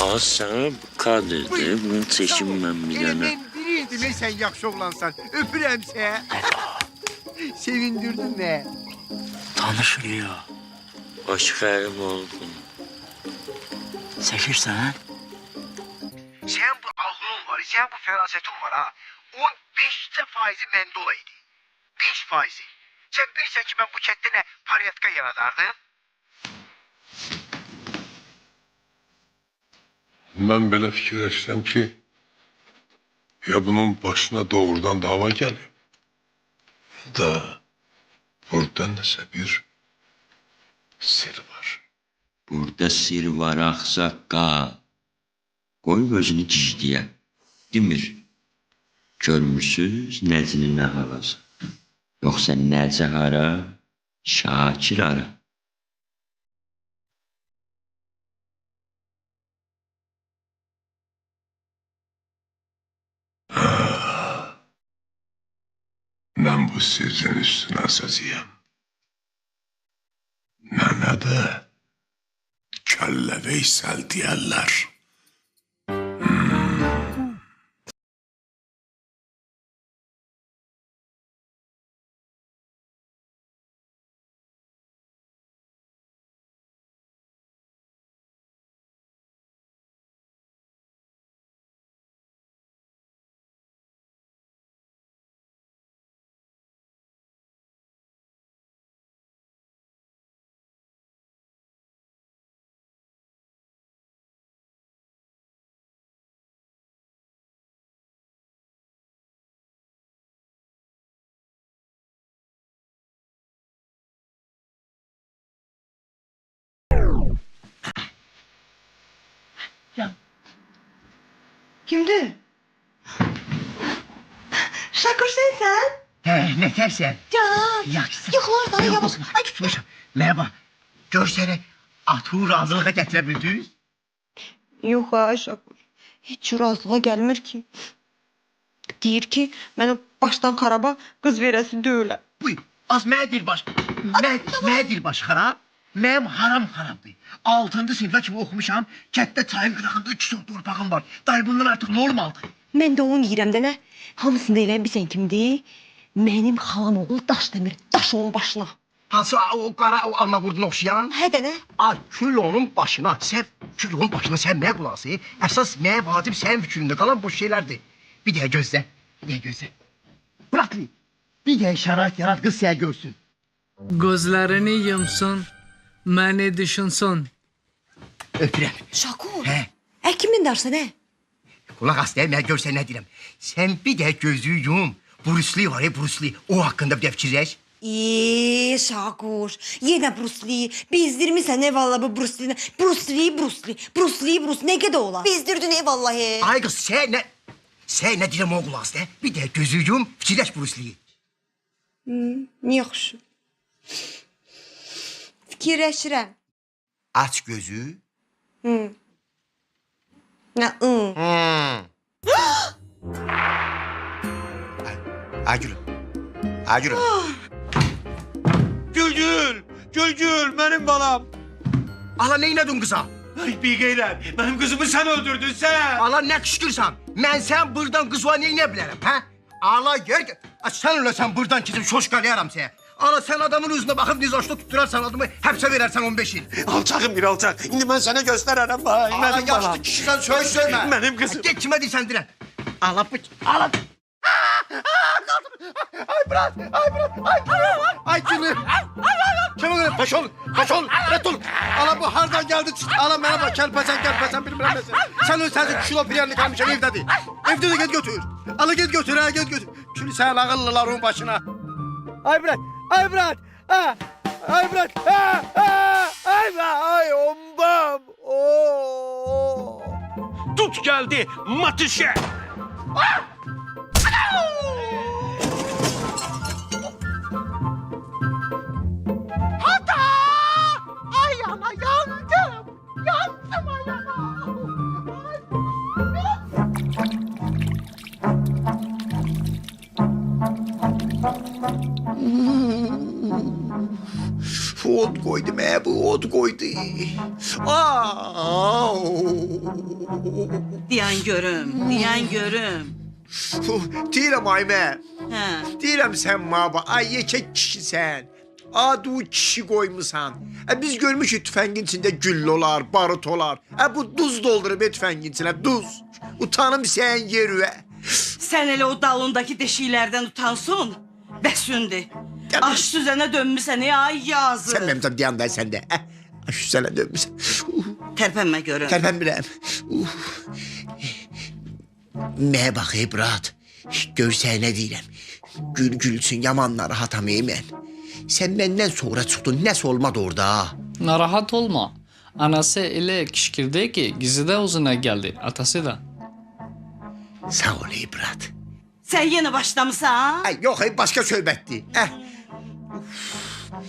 Az sana bu kadrdır, bunu çekinməm bir dənə. Bilirdim sən yaxşı oğlansan, öpürəm sən. Sevindirdin nə? Tanışır ya. Baş xərim oldun. Çəkirsən? Sən bu ağlın var, sən bu fərasətin var ha. Onun 5% məndə olaydı. 5%. Sən bilirsən ki, mən bu kətdə nə paryatka yaradardım? Mən belə fikirləşirəm ki, ya bunun başına doğrudan dava gəlib, da burada nəsə bir sir var. Burada sir var axsaqqa. Qoy gözünü gizliyə. Demir, görmürsüz Nəcinin nə halası. Yoxsa Nəci hara, Şakir hara. Mən bu sirrin üstünə sazıyam. Mənə də Kəllə Veysel deyərlər. Kimdir? Şakir sensən? Ne tersen? Can. Yaxşısın. Yoxlar da yavaş. Ay tutmuşam. Merhaba. Görsene Atuğ razılığa gətirə Yox ha Şakir. Heç razılığa gəlmir ki. Deyir ki, mən o başdan xaraba qız verəsi deyiləm. Buy, az mənə dilbaş. Mənə dilbaş xarab. Mənim haram xarabdır. 6-cı sinifə kimi oxumuşam. Kətdə çayın qırağında 3 ton torpağım var. Day bundan artıq nə olmalıdır? Mən də onu deyirəm də nə? Hamısını da elə bilsən kimdir? Mənim xalam oğlu Daşdəmir, daş onun başına. Hansı o qara o alma vurdun oxşayan? Hə də nə? Ay, kül onun başına. Sən kül onun başına sən mənə qulaq as. Əsas mənə vacib sənin fikrində qalan boş şeylərdir. Bir dəqiqə gözlə. Bir dəqiqə gözlə. Bırak li. Bir dəqiqə şərait yarat qız səni görsün. Gözlerini yumsun, beni düşünsün. Öpürəm. Şakur. Hə. Kimin dersin nə? Qulaq as deyəm, mən görsən nə deyirəm. Sən bir dəqiqə gözlüyü yum. Bruce Lee var ya, Bruce Lee. O haqqında bir də fikirləş. Şakur. Yenə Bruce Lee. Bizdirmisən ne vallahi bu Bruce Lee. Bruce Lee. Ne kadar ola? Bizdirdin ne vallahi. Ay qız, sən nə deyirəm o qulaq as də. Bir dəqiqə gözlüyü yum, fikirləş Bruce Lee. Yaxşı. Fikirləşirəm. Aç gözü. Nə? Ay gülüm. Ay gülüm. Gülgül, benim balam. Ala nə inədin qıza? Ay bir geylem, benim kızımı sen öldürdün sen. Ala nə qışqırsan? Mən sən buradan qızva nə inə bilərəm, hə? Ala gel. Sən öləsən buradan keçib şoşqalayaram sənə. Ala sən adamın üzünə baxıb nizaşda tutturarsan adımı, həbsə verərsən 15 il. Alçağım bir alçak. Şimdi ben sana göstererem. Ay, Ala benim balam. yaşlı kişisən söz söymə. Benim kızım. Get kimə deyirsən dirən. Ala bıç, ala. Ay bırak, ay gülüm. Kim olur? Kaç ol, ret ol. Ala bu hardan geldi çıktı. Ala mənə bak, kəlpəsən bilmirəm mən səni. Sən öz səsin kilo piyanını kalmışam evdədir. Evdə də get götür. Ala get götür, ha get götür. Kül sən ağıllıların başına. Ay bırak, ay ombam. Tut geldi matışe. Ay ana yandım. Yandım ay ana. Od koydu bu, od koydu. Diyan görüm. Deyirəm Aymə. Hə. Deyirəm sən maba, ay yekək kişisən. Adu kişi koymusan. Biz görmüşük tüfəngin içində güll olar, barut olar. Bu duz doldurub tüfəngin içinə, duz. Utanım sən yerüə. Sen hele o dalındaki deşiklerden utansın. Bəsündür. Aş süzene dönmüsən ay yazı. Sən mənim deyəndə sən də. Aş sənə dönmüsən. Tərpənmə görüm. Tərpənmirəm. Mənə bax ey brat. Görsən nə deyirəm. Gülsün yaman narahatam mən. Sən məndən sonra çıxdın, nəsə olmadı orada. Narahat olma. Anası elə kişkirdi ki gizlidə uzuna geldi. Atası da. Sağ ol ey brat. Sen yeni başlamışsan. Yox ey başqa söhbətdir.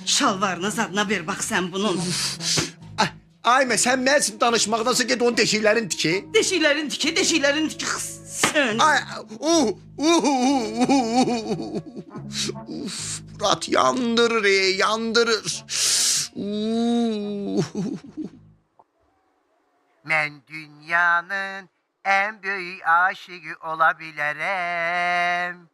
Şalvarını zadına bir bak sen bunun. Aymə sən mən üçün danışmaqdansa get onun deşiklərini tiki. Deşiklerin tiki sen. Ay, Murat yandırır, yandırır. Mən dünyanın en büyük aşığı olabilirim.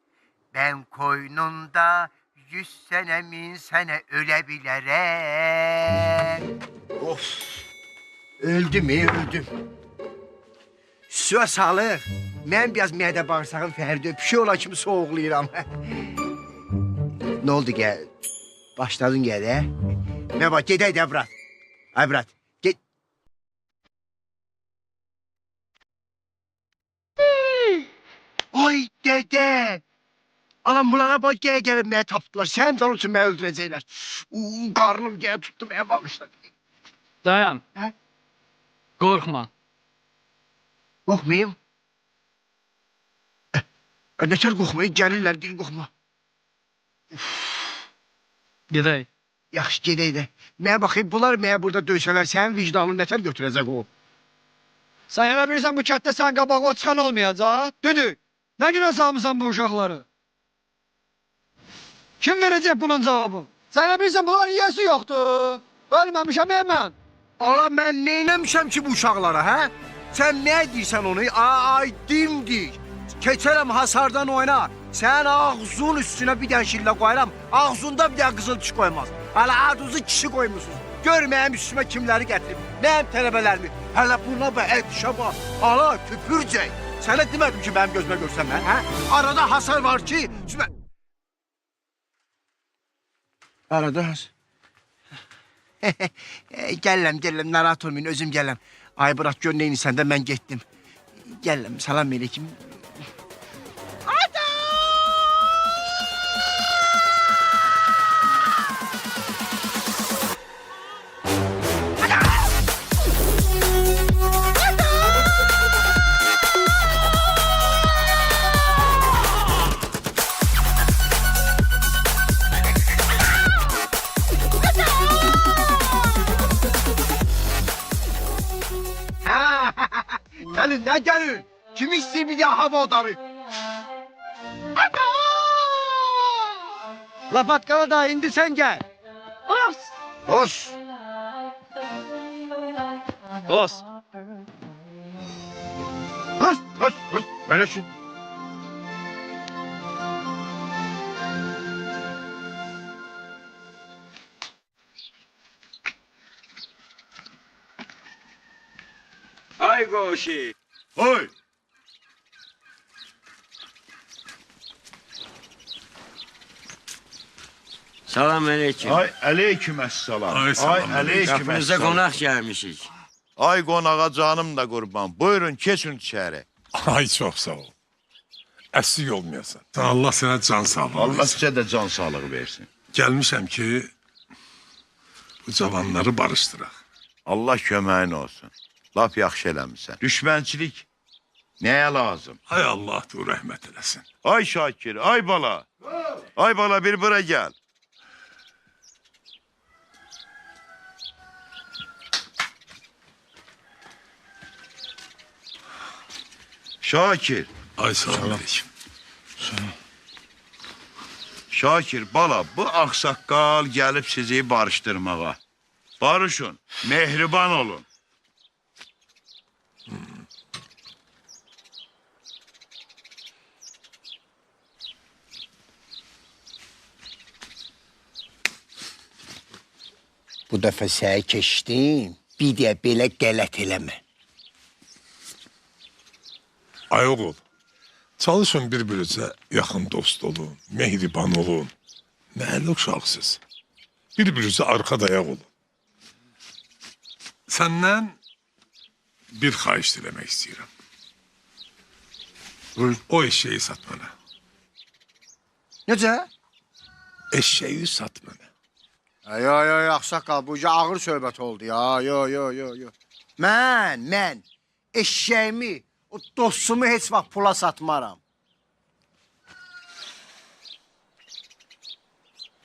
Ben koynunda 100 sene 1000 sene ölebilirim. Of. Öldüm. Suya salıq. Mən biraz mədə bağırsağım fərdi öpüşü olan kimi soğuqlayıram. Ne oldu gel? Başladın gel he? Ne bak gedək də brat. Ay brat. Get. Ay dede. Alan bunlara bak gələ mənə tapdılar. Sən də onun üçün məni öldürəcəklər. Qarnım gələ tutdu mənə bağışladı. Dayan. Hə? Korkma. Qorxmayım. Nətər qorxmayım? Gəlirlər, deyil qorxma. Gedək. Yaxşı, gedək də. Mənə baxayım, bunlar mənə burada döysələr, sənin vicdanını nətər götürəcək o? Sən elə bilirsən bu kətdə sən qabağa çıxan olmayacaq? Düdük. Nə günə salmısan bu uşaqları? Kim verəcək bunun cavabını? Sən elə bilirsən bunların yiyəsi yoxdur. Ölməmişəm mən. Ala mən neynəmişəm ki bu uşaqlara, hə? Sən nə deyirsən onu? Ay dimdik. Keçərəm hasardan oyna. Sen ağzın üstüne bir tane şille koyarım. Ağzında bir tane kızıl çiş koymaz. Hala aduzu kişi koymuşsunuz. Görmeyeyim üstüme kimleri getirip. Neyim tələbələrimi. Hala buna bak, et şaba. Hala küpürcek. Sana demedim ki benim gözüme görsem ben. Ha? Arada hasar var ki. Üstüme... Arada hasar. Gələm, narahat olmayın, özüm gələm. Ay bırak gör neyini senden ben gittim. Gələm, salam aleyküm. Gelin ne gelin? Kim istiyor bir daha hava odarı? Lapatkalı da indi sen gel. Os. Os. Os. Os. Böyle şu. Ay Goşi. Oy. Salam aleyküm. Ay aleykümesselam. Ay salam. aleykümesselam. Kapınıza konak gelmişik. Ay qonağa canım da qurban. Buyurun keçin içəri. Ay çok sağ ol. Əsik olmayasan. Allah sana can sağlığı Allah versin. sizə də can sağlığı versin. Gelmişəm ki bu cavanları barışdıraq. Allah köməyin olsun. Lap yaxşı eləmisən. Düşmənçilik nəyə lazım? Ay Allah dur rəhmət eləsin. Ay Şakir, ay bala. Ay bala bir bura gəl. Şakir. Ay salam aleyküm. Şakir bala, bu ağsaqqal gəlib sizi barışdırmağa. Barışın, mehriban olun. Bu defa səni keçdim. Bir də belə qələt eləmə. Ay oğul, çalışın bir-birinizə yaxın dost olun, mehriban olun. Məhəllə uşaqsınız. Bir-birinizə arxa dayaq olun. Səndən bir xahiş diləmək istəyirəm. O eşeği sat mənə. Necə? Eşeği sat mənə. Yo, axsaqqal, bu ağır söhbət oldu ya. Yo. Mən eşeğimi, o dostumu heç vaxt pula satmaram.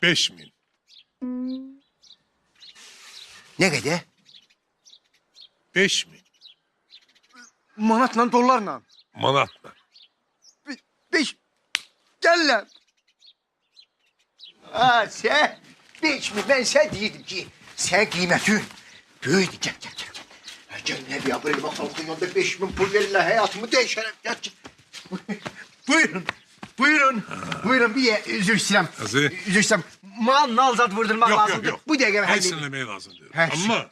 5.000. Ne qədər? 5.000. Manatla, dollarla. Manatla. 5. Gəl lan. Ha, sən 5.000. Ben sen deyirdim ki, sen kıymetin böyüdü. Gel. Gel ne bir yapayım bakalım. Yanında 5.000 pul verirler. Hayatımı değişerim. Gel. Buyurun bir de üzür istəyirəm. Üzür istəyirəm. Nal zat vurdurmaq lazımdır. Yok. Bu dəqiqə Heç eləmək lazım deyil. Ama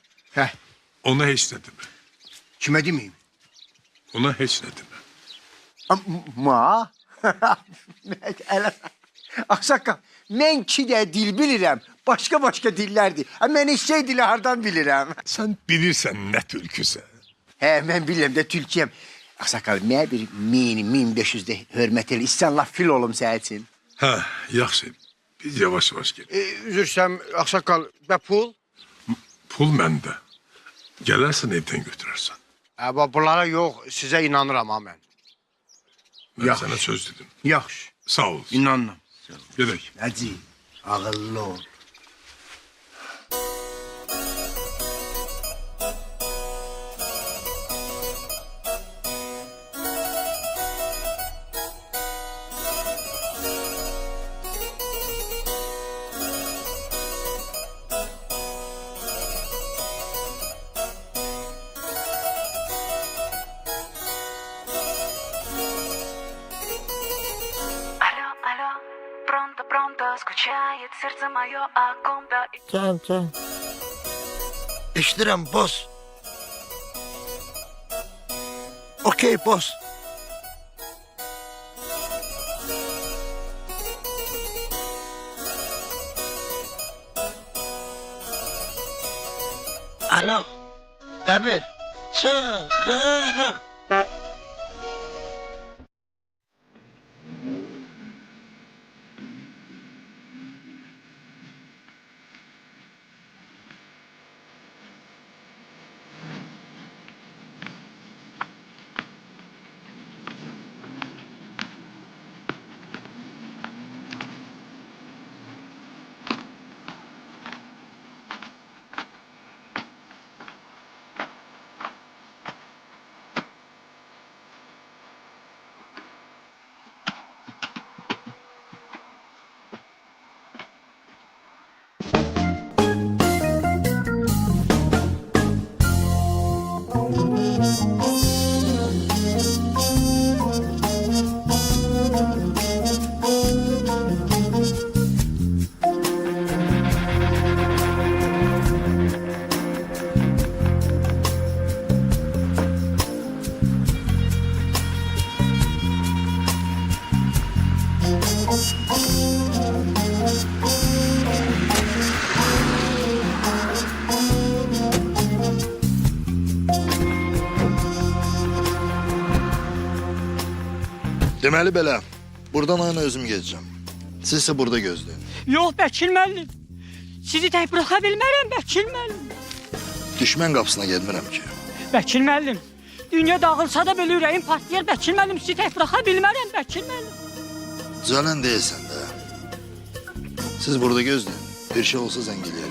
ona heç nə demə. Kimə deməyim? Ona heç nə demə. Ma? Ağsaqqal, mən 2 də dil bilirəm. Başqa dillərdir. Mən eşək dili hardan bilirəm? Sən bilirsən nə türküsən. Mən bilirəm də türkiyəm. Ağsaqqal, mənə bir 1500 də hörmət elə. İstən laf fil olum sənin üçün. Yaxşı. Biz yavaş gel. Üzr istəyirəm, ağsaqqal, və pul? Pul məndə. Gələrsən evdən götürərsən. Bunlara yox, sizə inanıram ha mən. Mən sənə söz dedim. Yaxşı. Sağ ol. İnanıram. Gedək. Hacı, ağıllı ol. Can. Eşidirəm, boss. Okey, boss. Alo. Qəbir. Çıx. Deməli belə, buradan aynı özüm gedəcəm. Siz isə burada gözləyin. Yox Vəkil müəllim. Sizi tək buraxa bilmərəm Vəkil müəllim. Düşmən qapısına getmirəm ki. Vəkil müəllim. Dünya dağılsa da belə ürəyim partlayar Vəkil müəllim. Sizi tək buraxa bilmərəm Vəkil müəllim. Cələn deyilsən də. Siz burada gözləyin. Bir şey olsa zəng eləyərəm.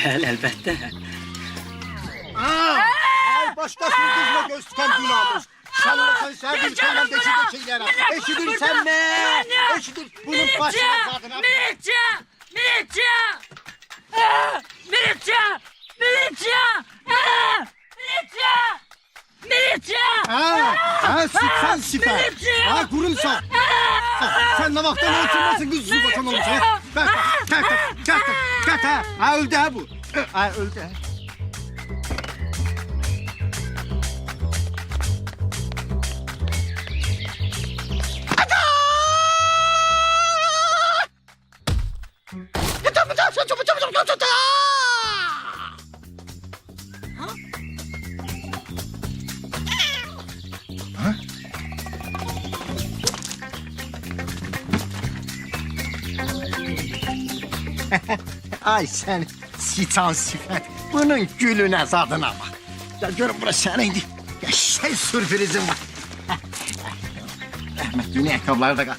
Bəli, əlbəttə. Ay başqasının qızına göz tutan günahımız. Şanlıqın səhvin sənəm deşilərəm. Eşidirsən nə? Eşidir bunun başına zadına. Militsiya! Sen siper. Ha kurumsan. Sen ne vaktan oturmasın kız su batan olursa. Kalk. Ha öldü ha bu. Ha öldü ha. Ay sen sitan sifət. Bunun gülüne zadına bak. Ya görün burası seneydi. Ya şey sürprizim var. Ahmet dünya ayakkabıları da kal.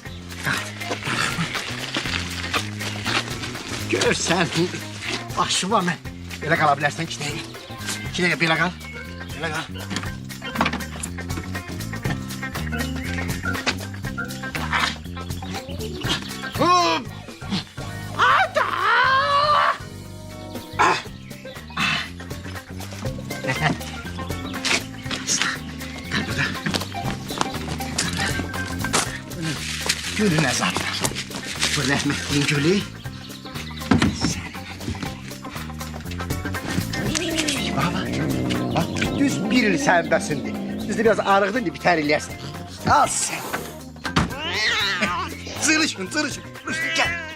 Gör sen. Başıma ben. Böyle kalabilirsen 2 dakika. 2 dakika böyle kal. Böyle kal. Hop! Ada! Kal burada. Gülüne zaten. Bu rahmetliğin gülü. Bak, düz 1 il səndəsindi. Düzdür, biraz ağrıqdın da bitər eləyərsən. Al sən. Zırışın, gel.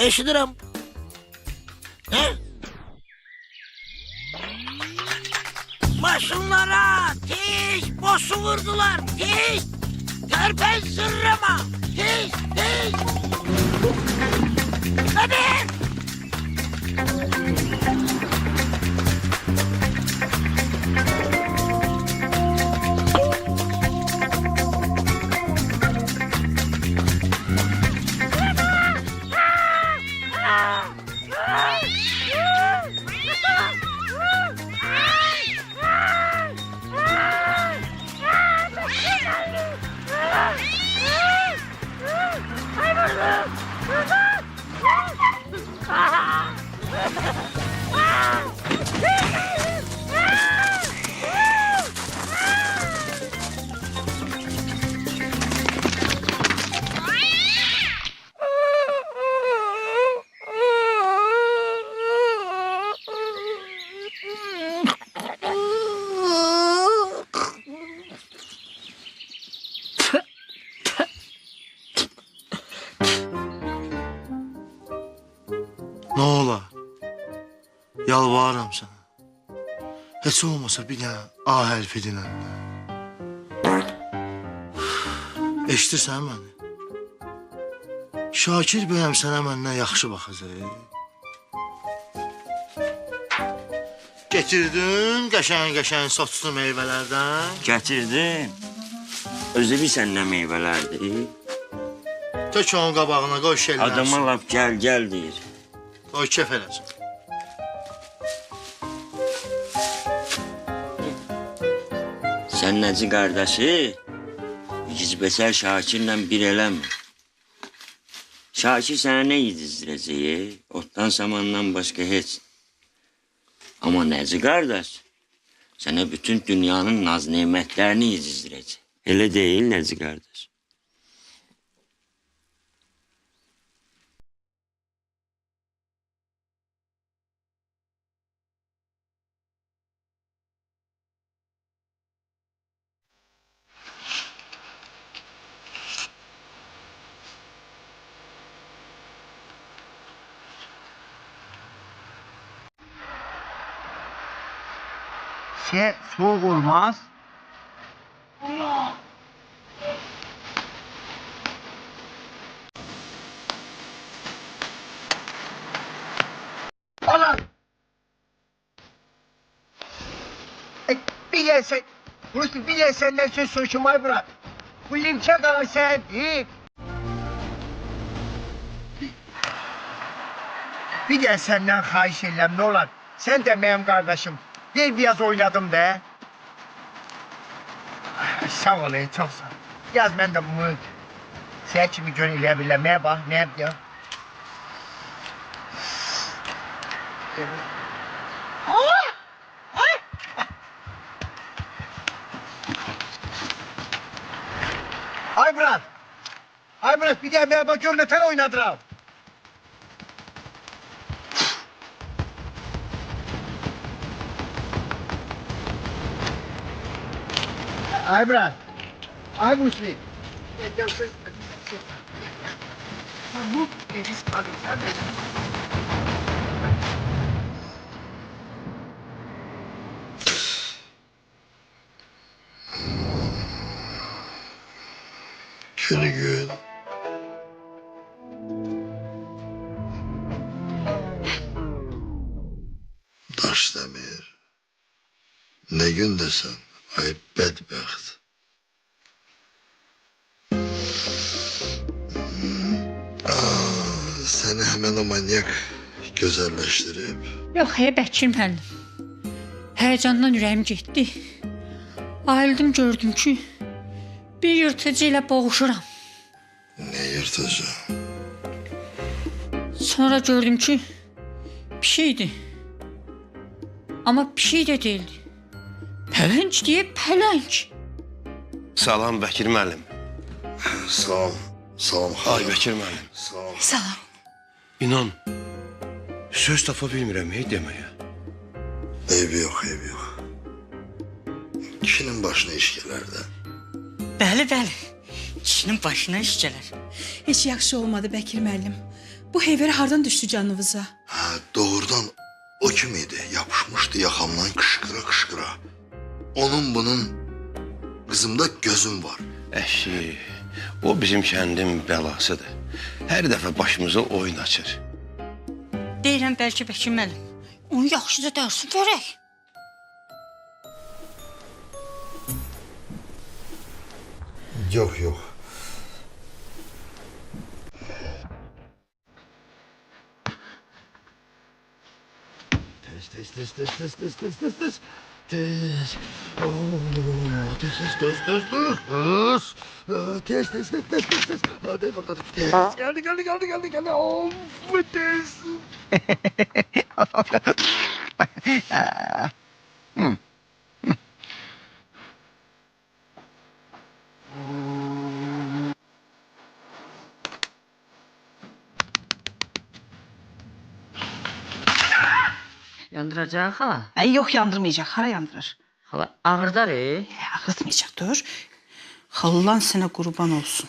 eşidirəm. Hə? Maşınlara tez, bosu vurdular, tez. Tərpən zırrama, tez, tez. Hadi. Ne ola? Yalvarıram sana. Heç olmasa bir dənə A hərfi dinlə. Eşidirsən məni? Şakir bəyəm sənə məndən yaxşı baxacaq. Getirdin qəşəng saçlı meyvələrdən. Gətirdim. Özü bilsən nə meyvələrdir? Tök onun qabağına qoy şellər. Adama laf gəl deyir. Qoy kef eləsin. Sən Nəci qardaşı Gizbəsər Şakirlə bir eləmə. Şakir sənə nə yedizdirəcək? Otdan samandan başqa heç. Amma Nəci qardaş sənə bütün dünyanın naz nemətlərini yedizdirəcək. Elə deyil Nəci qardaş. Soğuk olmaz. Ana! Bir sen, Hulusi bir senden söz soşumayı bırak. Bu limçe kalı sen değil. Bir de senden xahiş edirəm, ne olar? Sen de benim kardeşim. Bir biraz oynadım de. Sağ ol, çok sağ ol. Yaz ben de bunu sen kimi gönüle bilemeye bak, ne yapıyor? Ay Murat, bir de merhaba gönleten oynadıram. Ay Murat, ay Musli. Bu deniz kalırsa Bir gün Daşdemir, ne gün desen, ay bedbəxt. Səni həmən o manyak gözəlləşdirib. Yox, Bəkir müəllim. Həyəcandan ürəyim getdi. Ayıldım, gördüm ki, bir yırtıcı ilə boğuşuram. Ne yırtıcı? Sonra gördüm ki, bir şeydi. Ama bir şey de değildi. Pələng diye pələng. Salam Bəkir müəllim. Salam. Salam. Ay Bəkir müəllim. Salam. Salam. İnan, söz tapa bilmirəm deməyə. Eybi yox, eybi yox. Kişinin başına iş gələr də. Bəli, bəli. Kişinin başına iş gələr. Heç yaxşı olmadı Bəkir müəllim. Bu heyveri hardan düştü canınıza? Doğrudan o kim idi? Yapışmışdı yaxamdan qışqıra qışqıra. Onun bunun qızımda gözüm var. Əşi, o bizim kəndin bəlasıdır. Hər dəfə başımıza oyun açır. Deyirəm bəlkə Bəkir müəllim. Onu yaxşıca dərsin verək. Yok yok. Tez. Tez. Oo, tez. Hadi bakalım. Tez. Geldi. Of, tez. Yandıracaq hala. Ay yok yandırmayacak. Hara yandırır? Hala ağırdar Ağrıtmayacak dur. Hallan sana kurban olsun.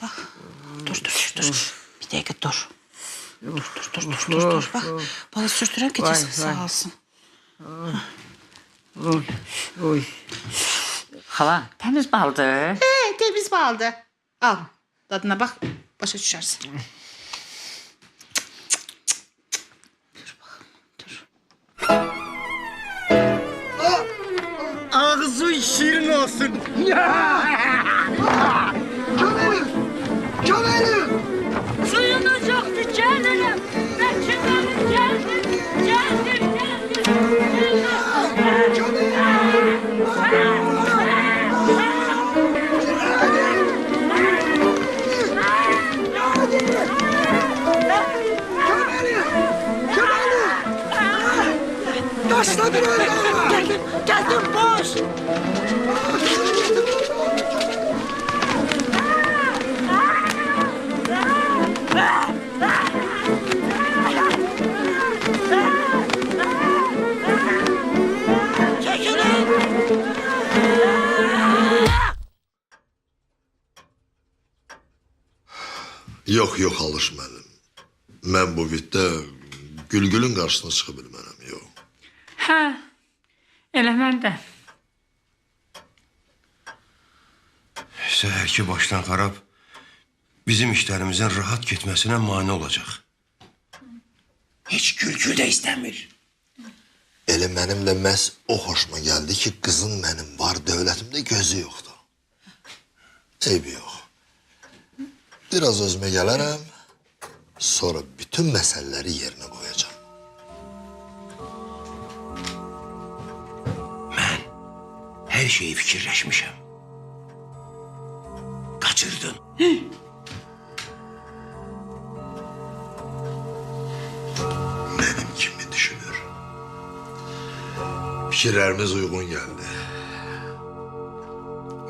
Bak. Dur. Bir dakika dur. Dur. Bak. Balı sürtürem ki sağ olsun. Oy. Hala təmiz baldır. Temiz baldı. Al. Tadına bak. Başa düşersin. Ağzın şirin olsun. Kömelim. Suyunuz yoktu gelirim. Bəkir müəllim geldim. Başladı öyle. Geldim boş. Yok Alış müəllim. Mən bu vitdə Gülgülün qarşısına çıxa bilmərəm, yox. Hə, elə mən də. Səhərki başdan xarab bizim işlərimizin rahat getməsinə mane olacaq. Heç Gülgül də istəmir. Elə mənim də məhz o xoşuma gəldi ki, qızın mənim var, dövlətimdə gözü yoxdur. Eybi yox. Biraz özümə gələrəm, sonra bütün məsələləri yerinə qoyacağam. Mən hər şeyi fikirləşmişəm. Qaçırdın. Mənim kimi düşünür. Fikirlərimiz uyğun gəldi.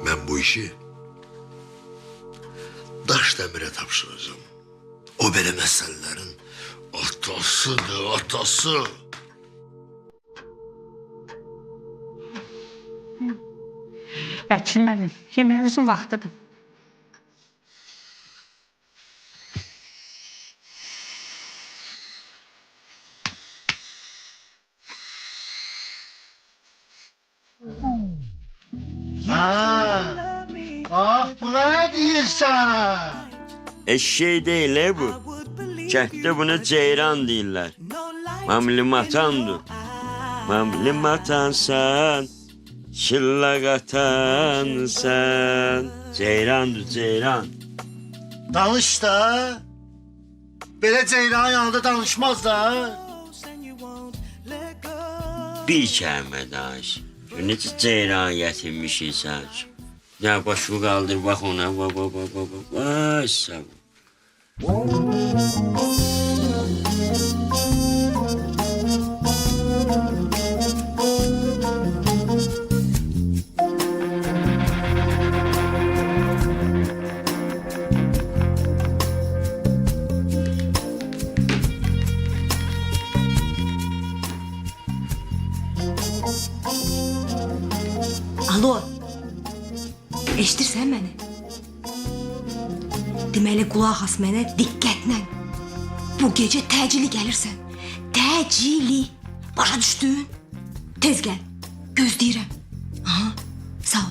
Mən bu işi Daşdəmirə tapşıracağım. O belə məsələlərin atasıdır, atası. Bəkir müəllim, yeməyimizin vaxtıdır. Bu ne deyirsən? Eşeği değil bu. Kəhdə buna ceyran deyirlər. Mamlim atandır. Mamlim atansan, şıllaq atansan. Ceyrandır, ceyran. Danış da. Belə ceyranın yanında danışmaz da. Bir kəlmə danış. Necə ceyran gətirmişik sən. Ya başını qaldır, bax ona, bax, sağ ol. Alo. Eşidirsən məni? Deməli qulaq as mənə diqqətlə. Bu gece təcili gəlirsən. Təcili. Başa düşdün? Tez gəl. Gözləyirəm. Aha, sağ ol.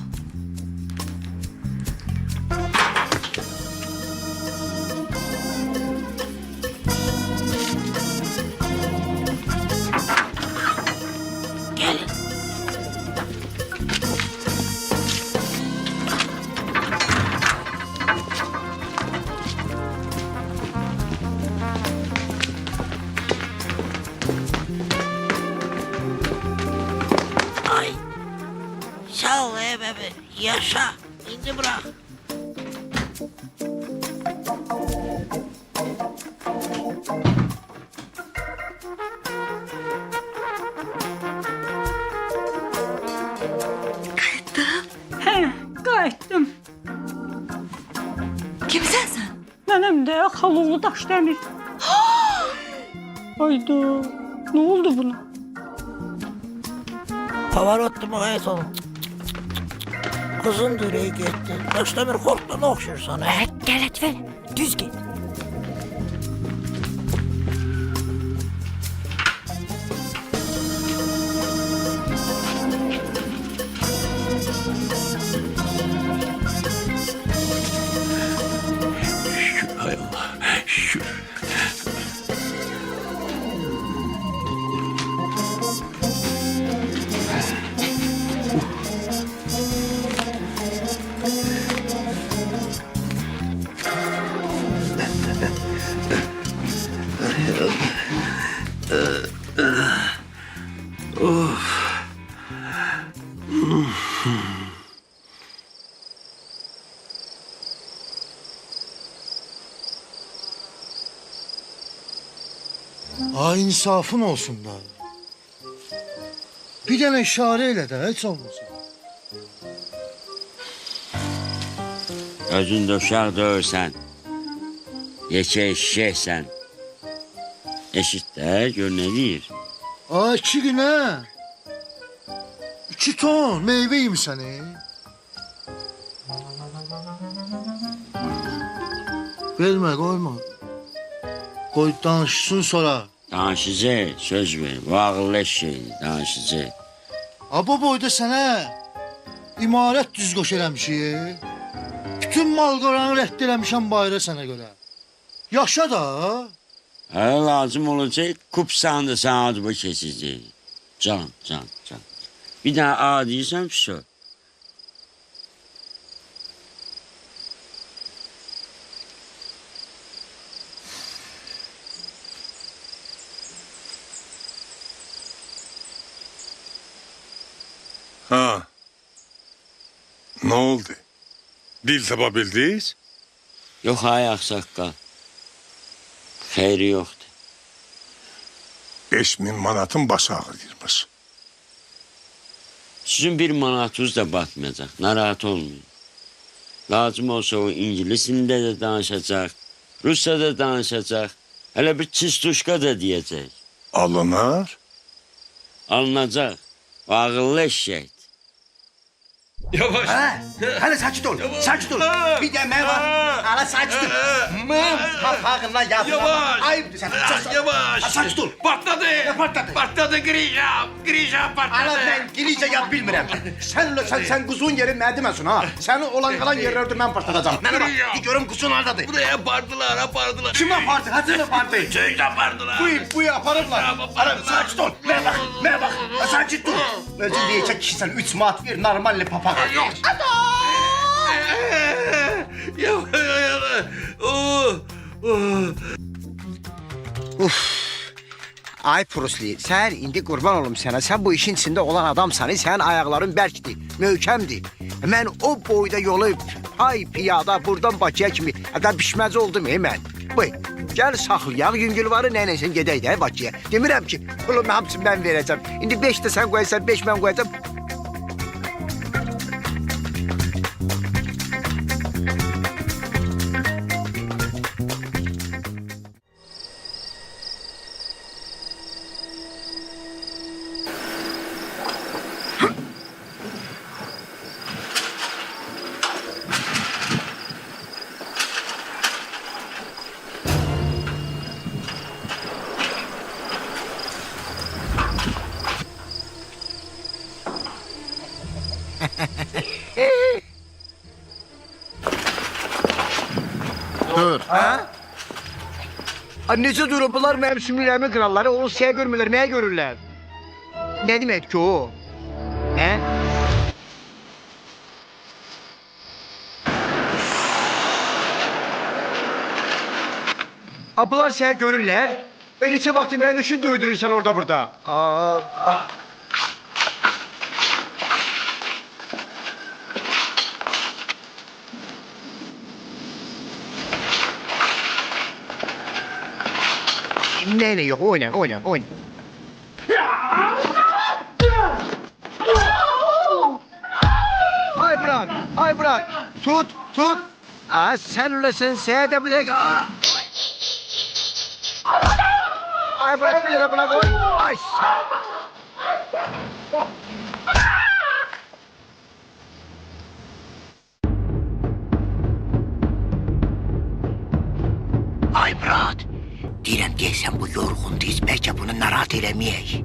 Gelin. Ay. Sağ ol bebe. Yaşa. İndi bırak. He, qayıtdım. Kimsən sən? Mənim də Xaloğlu Daşdəmir. Hayda, ne oldu buna? Pavarottu mu hayat oğlum? Kızın direği gitti. Daşdemir korktuğuna okşur sana. Gel Lütfen, düz git. Şükür hay Allah. Şükür. Ay insafın olsun da. Bir dənə işarə elə də, heç olmasın. Özün döşək döyürsən. Yekə eşşəksən. Eşit də gör nə deyir. Ay 2 günə. 2 ton meyvə yemişsən, Vermə, qoyma. Qoy danışsın sonra. Danışacaq, söz ver. Bu ağıllı eşşəkdir, danışacaq. Bu boyda sənə imarət düz qoş eləmişik. Bütün mal-qoranı rədd eləmişəm bayra sənə görə. Yaşa da. Hələ lazım olacaq, kupsan da sən adıba keçəcək. Can. Bir daha A deyirsən, pişo. Ha. Ne oldu? Dil tapabildiniz? Yox, ay axsaqqal. Xeyri yoxdur. 5000 manatın başı ağrıyırmış. Sizin bir manatınız da batmayacaq, narahat olmayın. Lazım olsa o İngilisində də danışacaq, Rusça da danışacaq, hələ bir çistuşka da deyəcək. Alınır? Alınacaq, o ağıllı eşşəkdir. Yavaş. Hele sakit ol. Sakit ol. Bir de ben var. Hala sakit ol. Kapağından yapma. Yavaş. Ayıptır sen. Yavaş. Sakit ol. Patladı. Ne patladı? Patladı Grişam patladı. Hala ben girice yap bilmirəm. Sen kuzun yeri merdivensin ha. Sen olan kalan yerlerde ben patlatacağım. Bana bak. Bir görüm kuzun nerede? Buraya apardılar. Kim apardı? Hadi apardı. Çöğüt apardılar. Bu yaparırlar. Ara sakit ol. Merhaba. Sakit ol. Özür diyecek ki sen 3 maat bir normalle papağan. Yok. Ay Prusli, sen indi kurban olum sana. Sen bu işin içinde olan adamsan, senin ayakların bərkdir, möhkəmdir. Ben o boyda yolu ay piyada buradan Bakıya kimi pişməci oldum mən. Buyur, gel saxlayaq Yüngülvarı nəyləsən gedək də Bakıya. Demirəm ki, pulun hamısını ben verəcəm. İndi 5 də sən qoyarsan, 5 mən qoyacam. Dur. Ha? Ay, necə durub bunlar mənim sümüklərimi qırarlar, onu şey görmürlər, mənə görürlər. Nə demək ki o? Hə? Bunlar şey görürlər. Və neçə vaxtı mənim üçün döydürürsən orada burada. Ne yok, oyna. Ay bırak. Tut. Sen öylesin, seyede bile. Ay bırak bir yere bırak. Ay. Ay brat. Deyirəm deyəsən bu yorğundayız, bəlkə bunu narahat eləməyək.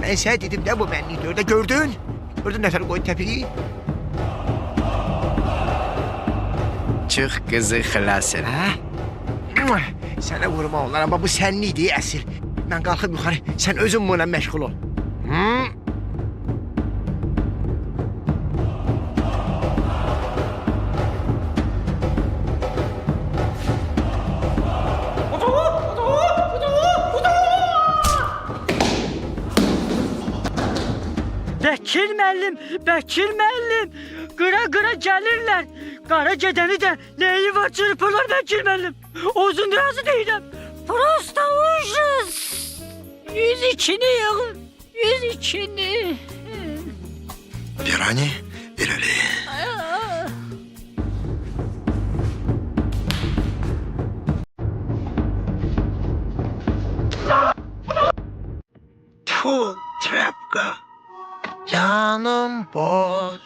Ben sana dedim de bu benliydi, öyle gördün. Gördün neferi koyun tepiyi. Çık kızı xilas et, ha? Sana vurma onlar ama bu senliydi əsir. Ben kalkıp yukarı, sen özün bununla meşgul ol. Hı? Bekir müəllim, qıra gəlirlər. Qara gedəni də neyi var çırpırlar Bekir müəllim. Uzundurası deyirəm. Prosta ujus. Yüz içini yığın, yüz içini. Pirani, irəli. Tfu, trapka. Canım boş.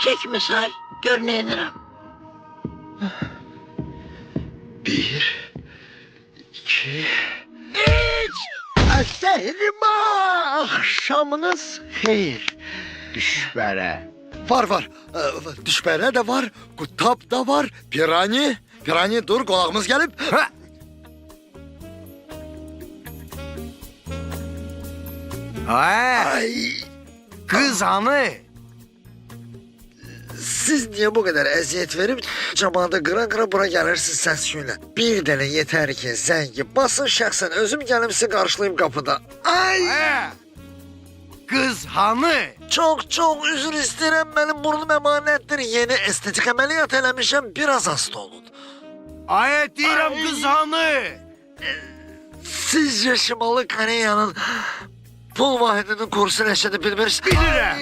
Çek misal, gör ne ederim. 1, 2, 3. Səhrimə, axşamınız xeyir. Düşbərə. Var. Düşbərə də var, qutab da var, pirani. Pirani dur, qonağımız gəlib. Ay, kız hanı? Siz niye bu kadar əziyyət verib cəmaata qıra bura gəlirsiniz səs-küylə? Bir dənə yetər ki, zəngi basın şəxsən özüm gəlim sizi qarşılayım qapıda. Ay! Kız hanı? Çox üzr istəyirəm, mənim burnum əmanətdir. Yeni estetik əməliyyat eləmişəm, biraz hasta olun. Ay, deyirəm kız hanı? Sizcə Şimali Koreyanın pul vahidinin kursu nəşədə bilmirsiniz? Bilirəm.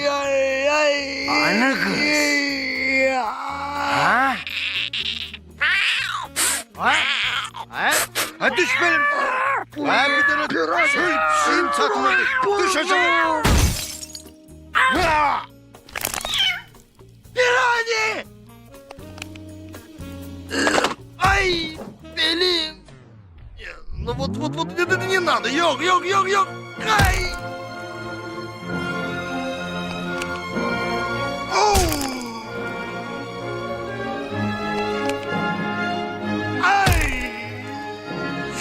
Ay. Ana kız. Ha? Ha düş benim. Ha bir tane şeyim takmadı. Düş aşağı. Pirani! Ay belim. Вот, не надо. Yok. Ay.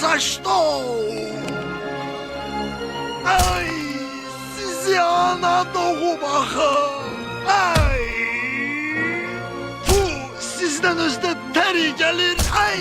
За что? Ay, sizi ana doğumağa. Ay, bu sizden özde teri gelir. Ay.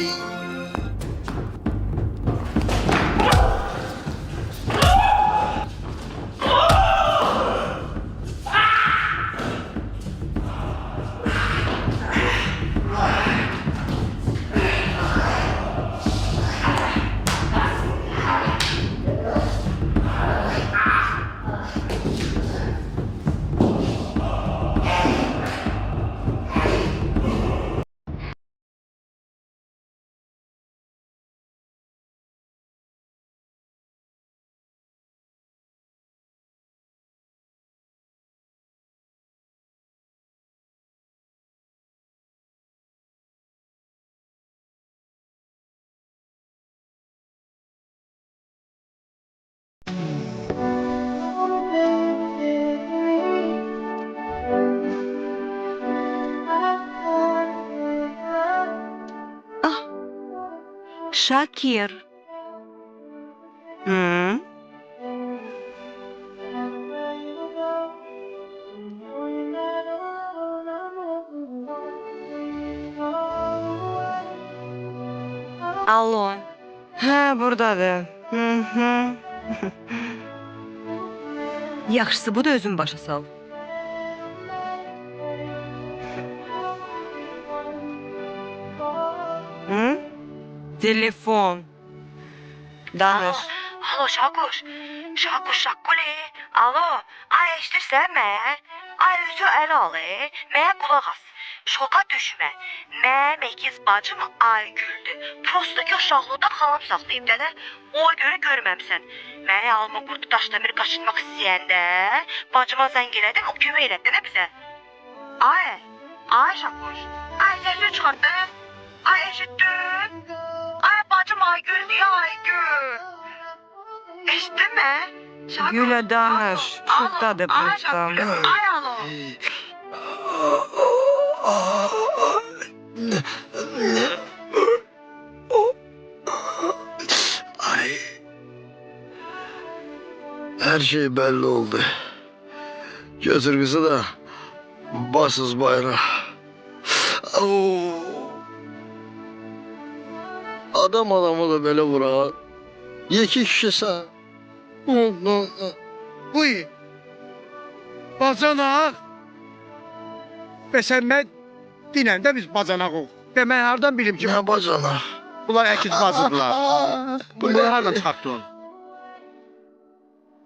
Şakir. Hı? Alo. Hə, buradadır. Hı. Yaxşısı budur, özün başa sal. Hı? Telefon. Danış. Alo Şakuş. Şakuli. Alo. Ay eşitirsən mən? Ay üzü əl alı. Mənə qulaq as. Şoka düşmə. Mənim əkiz bacım Aygüldür. Prosta ki uşaqlıqda xalam saxlayıb da. Ona görə görməmsən. Məni alma qurdu Daşdəmir qaçırmaq istəyəndə bacıma zəng elədim, o kömək elədi də bizə. Ay Şakuş. Ay səsini çıxartdın. Ay eşitdin. Ay bacım Aygüldür ya Aygül. Eşitdin mi? Gülə danış. Şurdadır prosta. Ay alo. Ay. Her şey belli oldu. Götür kızı da basız bayrağı. Adam adamı da böyle vurar. İki kişi sen. Buyur. Bacanak. Və sən mən dinən də biz bacanağıq. Və mən hardan bilim ki... Nə bacanaq? Bunlar əkiz bacıdırlar. Bunları hardan çıxartdın?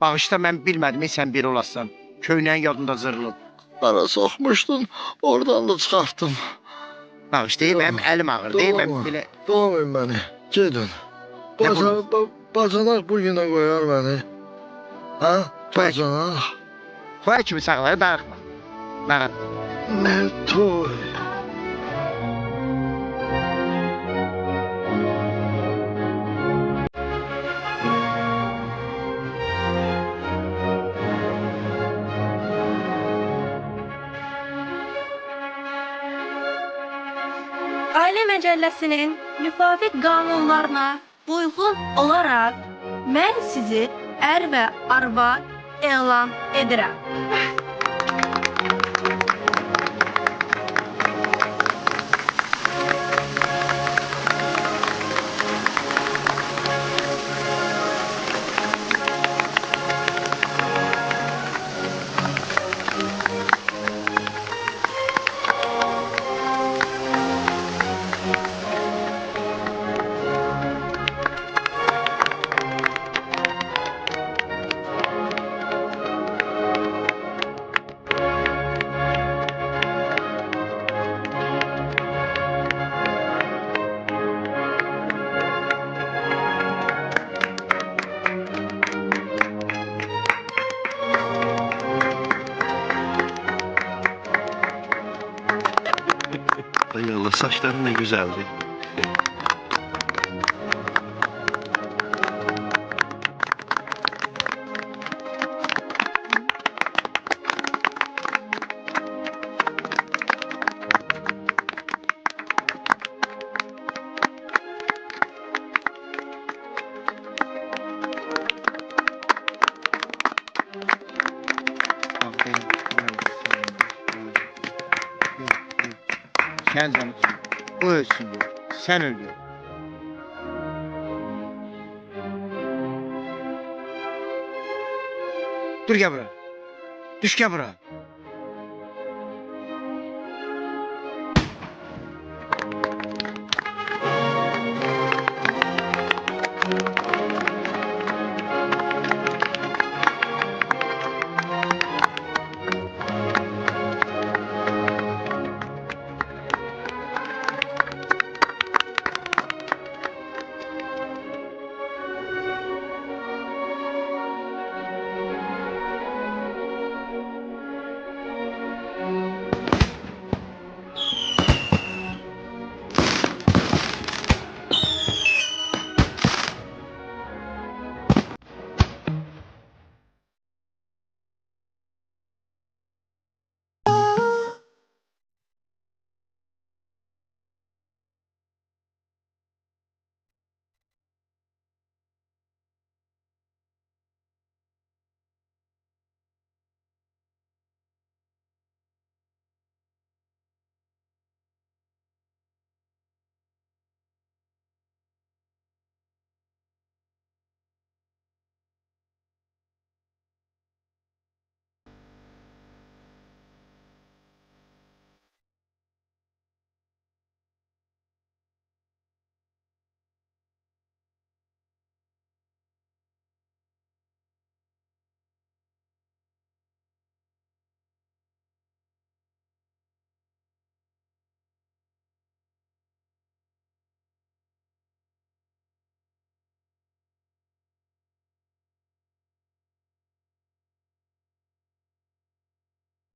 Bağışda mən bilmədim, sən biri olasan. Köynəyin yadında zırılıb. Bana sokmuştun, oradan da çıkarttım. Bağışda, mənim əlim ağır değil, mən belə... Doğmayın beni, gidin. Bacanak bugüne koyar beni. Ha? Bacanak. Koy kimi sağlayır, darıqma. Bağır. Ne toy? Ailə Məcəlləsinin müvafiq qanunlarına uyğun olaraq mən sizi ər və arvad elan edirəm. Ay Allah, saçların ne güzeldi. Sen canım, o ölsün, sen öldün. Dur gel buraya. Düş gel buraya.